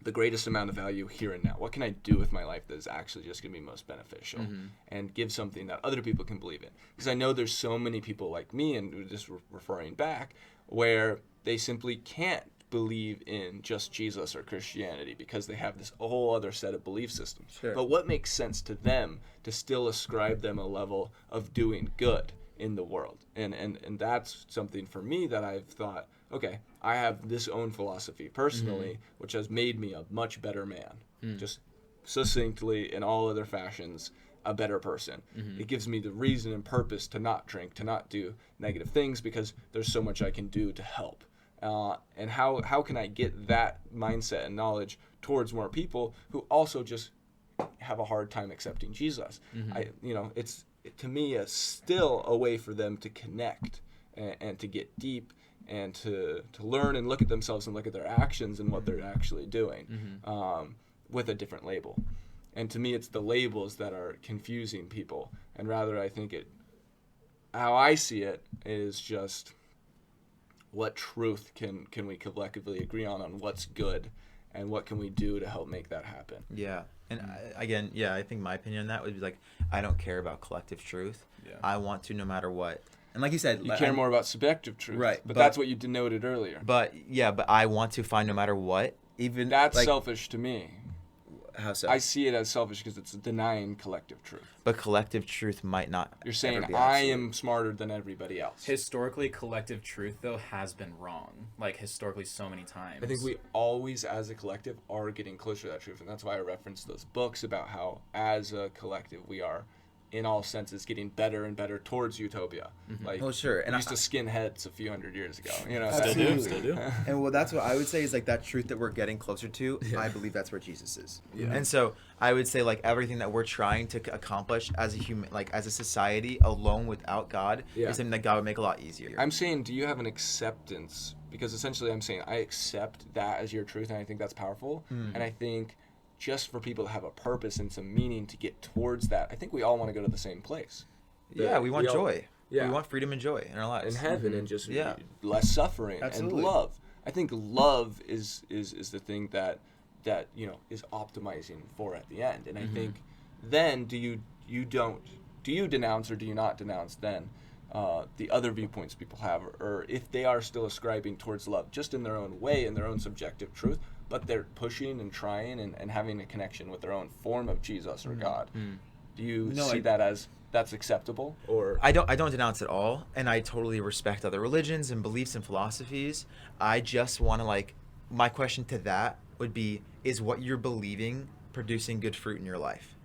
[SPEAKER 1] the greatest amount of value here and now? What can I do with my life that is actually just going to be most beneficial and give something that other people can believe in? Because I know there's so many people like me, and just referring back, where they simply can't believe in just Jesus or Christianity because they have this whole other set of belief systems. But what makes sense to them to still ascribe them a level of doing good in the world? And that's something for me that I've thought, okay, I have this own philosophy personally, which has made me a much better man. Just succinctly, in all other fashions, a better person. It gives me the reason and purpose to not drink, to not do negative things, because there's so much I can do to help. And how can I get that mindset and knowledge towards more people who also just have a hard time accepting Jesus? It's to me still a way for them to connect and to get deep and to learn and look at themselves and look at their actions and what they're actually doing with a different label. And to me, it's the labels that are confusing people. And rather, I think how I see it is just what truth can we collectively agree on what's good, and what can we do to help make that happen.
[SPEAKER 2] Yeah. And again, I think my opinion on that would be like, I don't care about collective truth.
[SPEAKER 4] Yeah.
[SPEAKER 2] I want to, no matter what. And like you said,
[SPEAKER 1] You care more about subjective truth,
[SPEAKER 2] right?
[SPEAKER 1] But that's what you denoted earlier.
[SPEAKER 2] But I want to find no matter what, even
[SPEAKER 1] That's
[SPEAKER 2] like,
[SPEAKER 1] selfish to me.
[SPEAKER 2] How so?
[SPEAKER 1] I see it as selfish because it's denying collective truth.
[SPEAKER 2] But collective truth might not.
[SPEAKER 1] You're saying
[SPEAKER 2] ever be
[SPEAKER 1] I
[SPEAKER 2] absolute.
[SPEAKER 1] am smarter than everybody else.
[SPEAKER 4] Historically, collective truth though has been wrong. Like historically, so many times.
[SPEAKER 1] I think we always, as a collective, are getting closer to that truth, and that's why I referenced those books about how, as a collective, we are, in all senses, getting better and better towards utopia. Like,
[SPEAKER 2] Oh, sure.
[SPEAKER 1] and
[SPEAKER 2] And
[SPEAKER 1] we used to skin heads a few hundred years ago. You know,
[SPEAKER 2] Absolutely.
[SPEAKER 4] Still do.
[SPEAKER 2] And well, that's what I would say is like that truth that we're getting closer to. I believe that's where Jesus is.
[SPEAKER 1] Yeah.
[SPEAKER 2] And so I would say like everything that we're trying to accomplish as a human, like as a society, alone without God,
[SPEAKER 1] Yeah.
[SPEAKER 2] is something that God would make a lot easier.
[SPEAKER 1] I'm saying, do you have an acceptance? Because essentially, I'm saying I accept that as your truth, and I think that's powerful. And I think just for people to have a purpose and some meaning to get towards that, I think we all want to go to the same place.
[SPEAKER 2] Yeah, we want joy.
[SPEAKER 1] Yeah.
[SPEAKER 2] We want freedom and joy in our lives.
[SPEAKER 1] In heaven, and just
[SPEAKER 2] Yeah.
[SPEAKER 1] less suffering
[SPEAKER 2] Absolutely.
[SPEAKER 1] and love. I think love is the thing that is optimizing for at the end. And I think then do you denounce or do you not denounce then the other viewpoints people have, or if they are still ascribing towards love just in their own way, in their own subjective truth, but they're pushing and trying and having a connection with their own form of Jesus or God. Do you see that as that's acceptable? Or
[SPEAKER 2] I don't denounce it all, and I totally respect other religions and beliefs and philosophies. I just want to my question to that would be, is what you're believing producing good fruit in your life?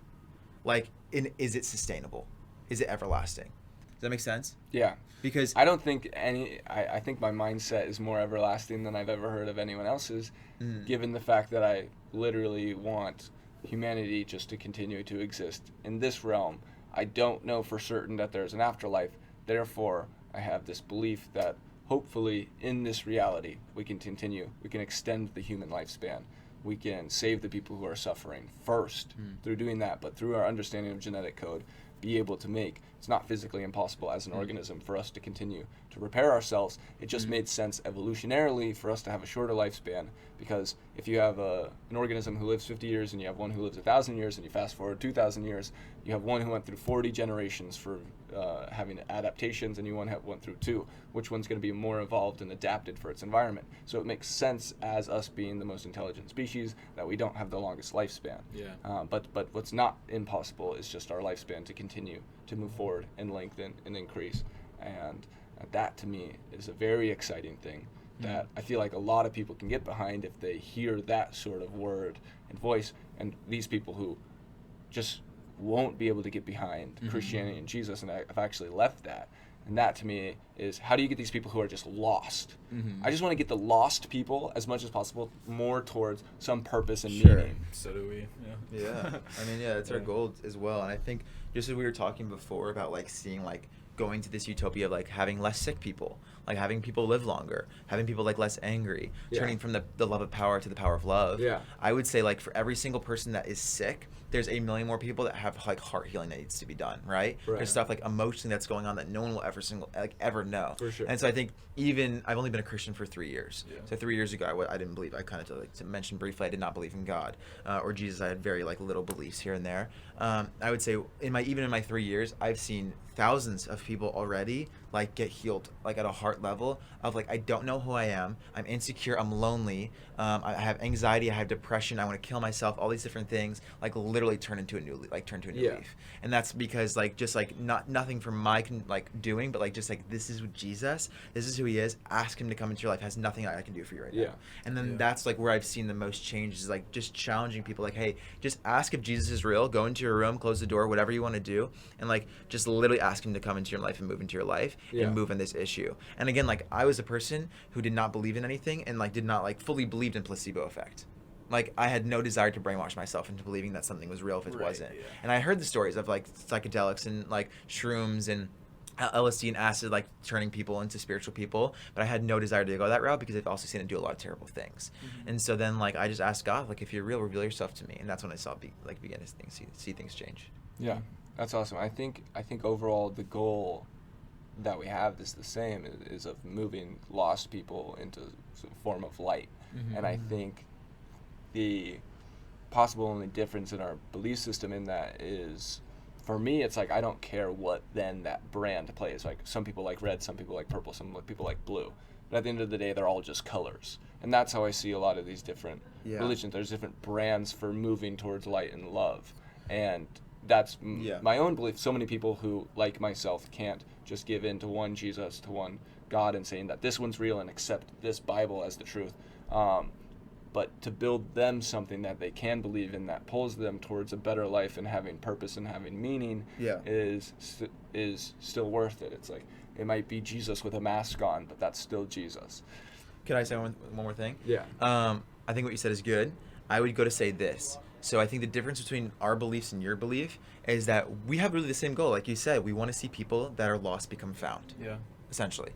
[SPEAKER 2] Is it sustainable? Is it everlasting? Does that make sense?
[SPEAKER 1] Yeah.
[SPEAKER 2] Because
[SPEAKER 1] I don't think I think my mindset is more everlasting than I've ever heard of anyone else's, given the fact that I literally want humanity just to continue to exist in this realm. I don't know for certain that there's an afterlife. Therefore, I have this belief that hopefully in this reality we can extend the human lifespan. We can save the people who are suffering first through doing that, but through our understanding of genetic code, be able to make, it's not physically impossible as an organism for us to continue to repair ourselves. It just made sense evolutionarily for us to have a shorter lifespan, because if you have an organism who lives 50 years and you have one who lives 1,000 years, and you fast forward 2,000 years, you have one who went through 40 generations for having adaptations, and you went through 2. Which one's going to be more evolved and adapted for its environment? So it makes sense, as us being the most intelligent species, that we don't have the longest lifespan.
[SPEAKER 4] Yeah.
[SPEAKER 1] But what's not impossible is just our lifespan to continue to move forward and lengthen and increase. And that to me is a very exciting thing that I feel like a lot of people can get behind if they hear that sort of word and voice. And these people who just won't be able to get behind Christianity and Jesus, and I've actually left that. And that to me is, how do you get these people who are just lost? I just want to get the lost people as much as possible more towards some purpose and meaning.
[SPEAKER 4] So do we. Yeah.
[SPEAKER 2] Yeah, I mean, that's our goal as well. And I think just as we were talking before about seeing going to this utopia of having less sick people, having people live longer, having people less angry, turning from the love of power to the power of love.
[SPEAKER 1] Yeah.
[SPEAKER 2] I would say for every single person that is sick, there's 1 million more people that have heart healing that needs to be done, right? There's stuff emotionally that's going on that no one will ever know.
[SPEAKER 1] For sure.
[SPEAKER 2] And so I think I've only been a Christian for 3 years. Yeah. So 3 years ago, I didn't believe. I kind of to mention briefly, I did not believe in God or Jesus. I had very little beliefs here and there. I would say even in my 3 years, I've seen thousands of people already get healed at a heart level of I don't know who I am, I'm insecure, I'm lonely, I have anxiety, I have depression, I want to kill myself, all these different things literally turn into a new leaf. And that's because nothing from my doing, but this is Jesus, this is who he is, ask him to come into your life, has nothing I can do for you right now. And then that's where I've seen the most change is just challenging people hey, just ask if Jesus is real, go into your room, close the door, whatever you want to do, and just literally ask him to come into your life and move into your life and move on this issue. And again, I was a person who did not believe in anything and did not fully believed in placebo effect. I had no desire to brainwash myself into believing that something was real if it wasn't. Yeah. And I heard the stories of psychedelics and shrooms and LSD and acid turning people into spiritual people, but I had no desire to go that route because I've also seen it do a lot of terrible things. And so then I just asked God if you're real, reveal yourself to me, and that's when I saw begin to see things change.
[SPEAKER 1] Yeah, that's awesome. I think overall the goal that we have is the same, is of moving lost people into some form of light. And I think the possible only difference in our belief system in that is, for me, it's like I don't care what then that brand plays. Like some people like red, some people like purple, some people like blue. But at the end of the day, they're all just colors. And that's how I see a lot of these different religions. There's different brands for moving towards light and love. And that's my own belief. So many people who, like myself, can't just give in to one Jesus, to one God, and saying that this one's real and accept this Bible as the truth. But to build them something that they can believe in, that pulls them towards a better life and having purpose and having meaning, is still worth it. It's like, it might be Jesus with a mask on, but that's still Jesus.
[SPEAKER 2] Can I say one more thing?
[SPEAKER 1] Yeah.
[SPEAKER 2] I think what you said is good. I would go to say this. So I think the difference between our beliefs and your belief is that we have really the same goal. Like you said, we want to see people that are lost become found.
[SPEAKER 4] Yeah.
[SPEAKER 2] Essentially.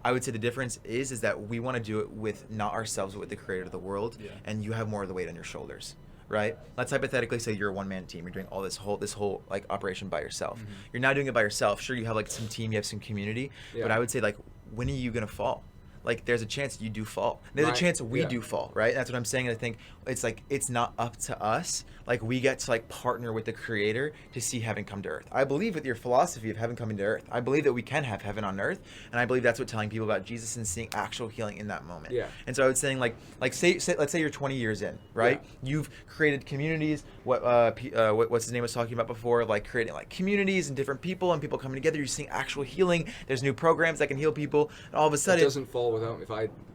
[SPEAKER 2] I would say the difference is that we want to do it with not ourselves, but with the creator of the world, and you have more of the weight on your shoulders, right? Let's hypothetically say you're a one-man team. You're doing all this whole like operation by yourself. You're not doing it by yourself. Sure, you have like some team, you have some community, but I would say like, when are you gonna fall? Like, there's a chance you do fall. There's a chance we do fall, right? That's what I'm saying. And I think it's like, it's not up to us. Like, we get to like partner with the creator to see heaven come to earth. I believe with your philosophy of heaven coming to earth. I believe that we can have heaven on earth. And I believe that's what telling people about Jesus and seeing actual healing in that moment.
[SPEAKER 1] Yeah.
[SPEAKER 2] And so I was saying like say let's say you're 20 years in, right? You've created communities. What's his name was talking about before, like creating like communities and different people and people coming together. You're seeing actual healing. There's new programs that can heal people. And all of a sudden,
[SPEAKER 1] It doesn't fall without me.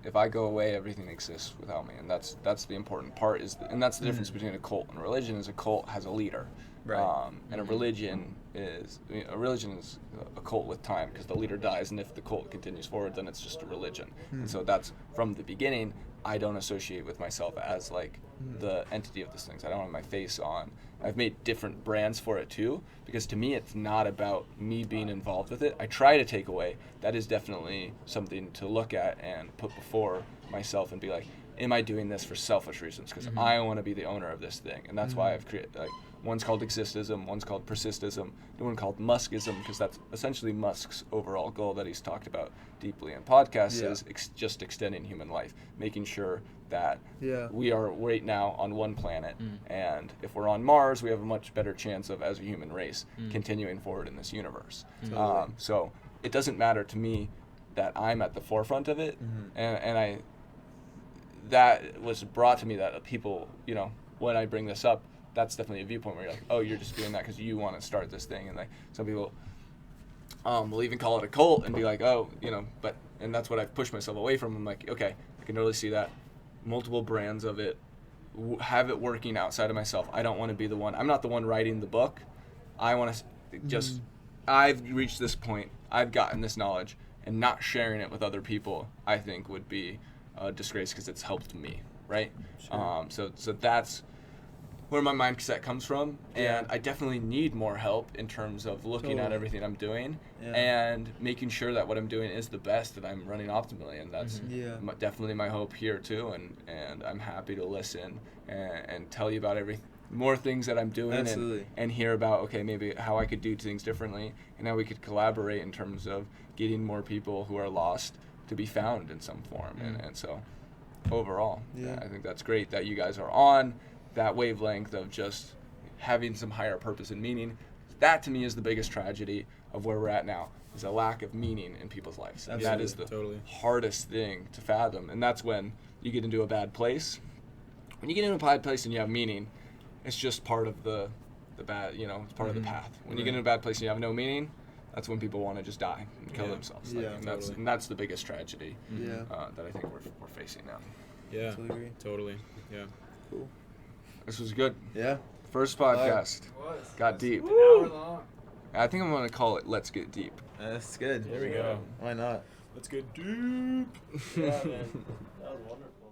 [SPEAKER 1] If I go away, everything exists without me, and that's the important part. And that's the difference between a cult and a religion. Is a cult has a leader,
[SPEAKER 2] right?
[SPEAKER 1] And a religion is a cult with time, because the leader dies, and if the cult continues forward, then it's just a religion. And so that's from the beginning. I don't associate with myself as like the entity of these things. I don't have my face on. I've made different brands for it too, because to me it's not about me being involved with it. I try to take away. That is definitely something to look at and put before myself and be like, am I doing this for selfish reasons? Because I want to be the owner of this thing. And that's why I've created, like, one's called Existism, one's called Persistism, the one called Muskism, because that's essentially Musk's overall goal that he's talked about deeply in podcasts, is just extending human life, making sure that we are right now on one planet, and if we're on Mars, we have a much better chance of, as a human race, continuing forward in this universe. So it doesn't matter to me that I'm at the forefront of it, and that was brought to me that people, when I bring this up, that's definitely a viewpoint where you're like, oh, you're just doing that because you want to start this thing. And like some people will even call it a cult and be like, oh, and that's what I've pushed myself away from. I'm like, okay, I can really see that. Multiple brands of it, have it working outside of myself. I don't want to be the one. I'm not the one writing the book. I want to just, I've reached this point. I've gotten this knowledge, and not sharing it with other people, I think, would be a disgrace, because it's helped me, right? Sure. So that's where my mindset comes from, and I definitely need more help in terms of looking at everything I'm doing and making sure that what I'm doing is the best, that I'm running optimally, and that's definitely my hope here too, and I'm happy to listen and tell you about more things that I'm doing, and hear about, okay, maybe how I could do things differently, and how we could collaborate in terms of getting more people who are lost to be found in some form. And so overall, I think that's great that you guys are on that wavelength of just having some higher purpose and meaning. That to me is the biggest tragedy of where we're at now, is a lack of meaning in people's lives. And that is the hardest thing to fathom. And that's when you get into a bad place. When you get into a bad place and you have meaning, it's just part of the bad, it's part of the path. When you get in a bad place and you have no meaning, that's when people want to just die and kill themselves. And that's the biggest tragedy that I think we're facing now.
[SPEAKER 5] Yeah, totally. Yeah.
[SPEAKER 2] Cool.
[SPEAKER 1] This was good.
[SPEAKER 2] Yeah.
[SPEAKER 1] First podcast. Got deep.
[SPEAKER 3] An hour long.
[SPEAKER 1] I think I'm going to call it Let's Get Deep.
[SPEAKER 2] That's good.
[SPEAKER 5] There we go.
[SPEAKER 2] Why not?
[SPEAKER 5] Let's get deep.
[SPEAKER 3] Yeah, man. That was wonderful.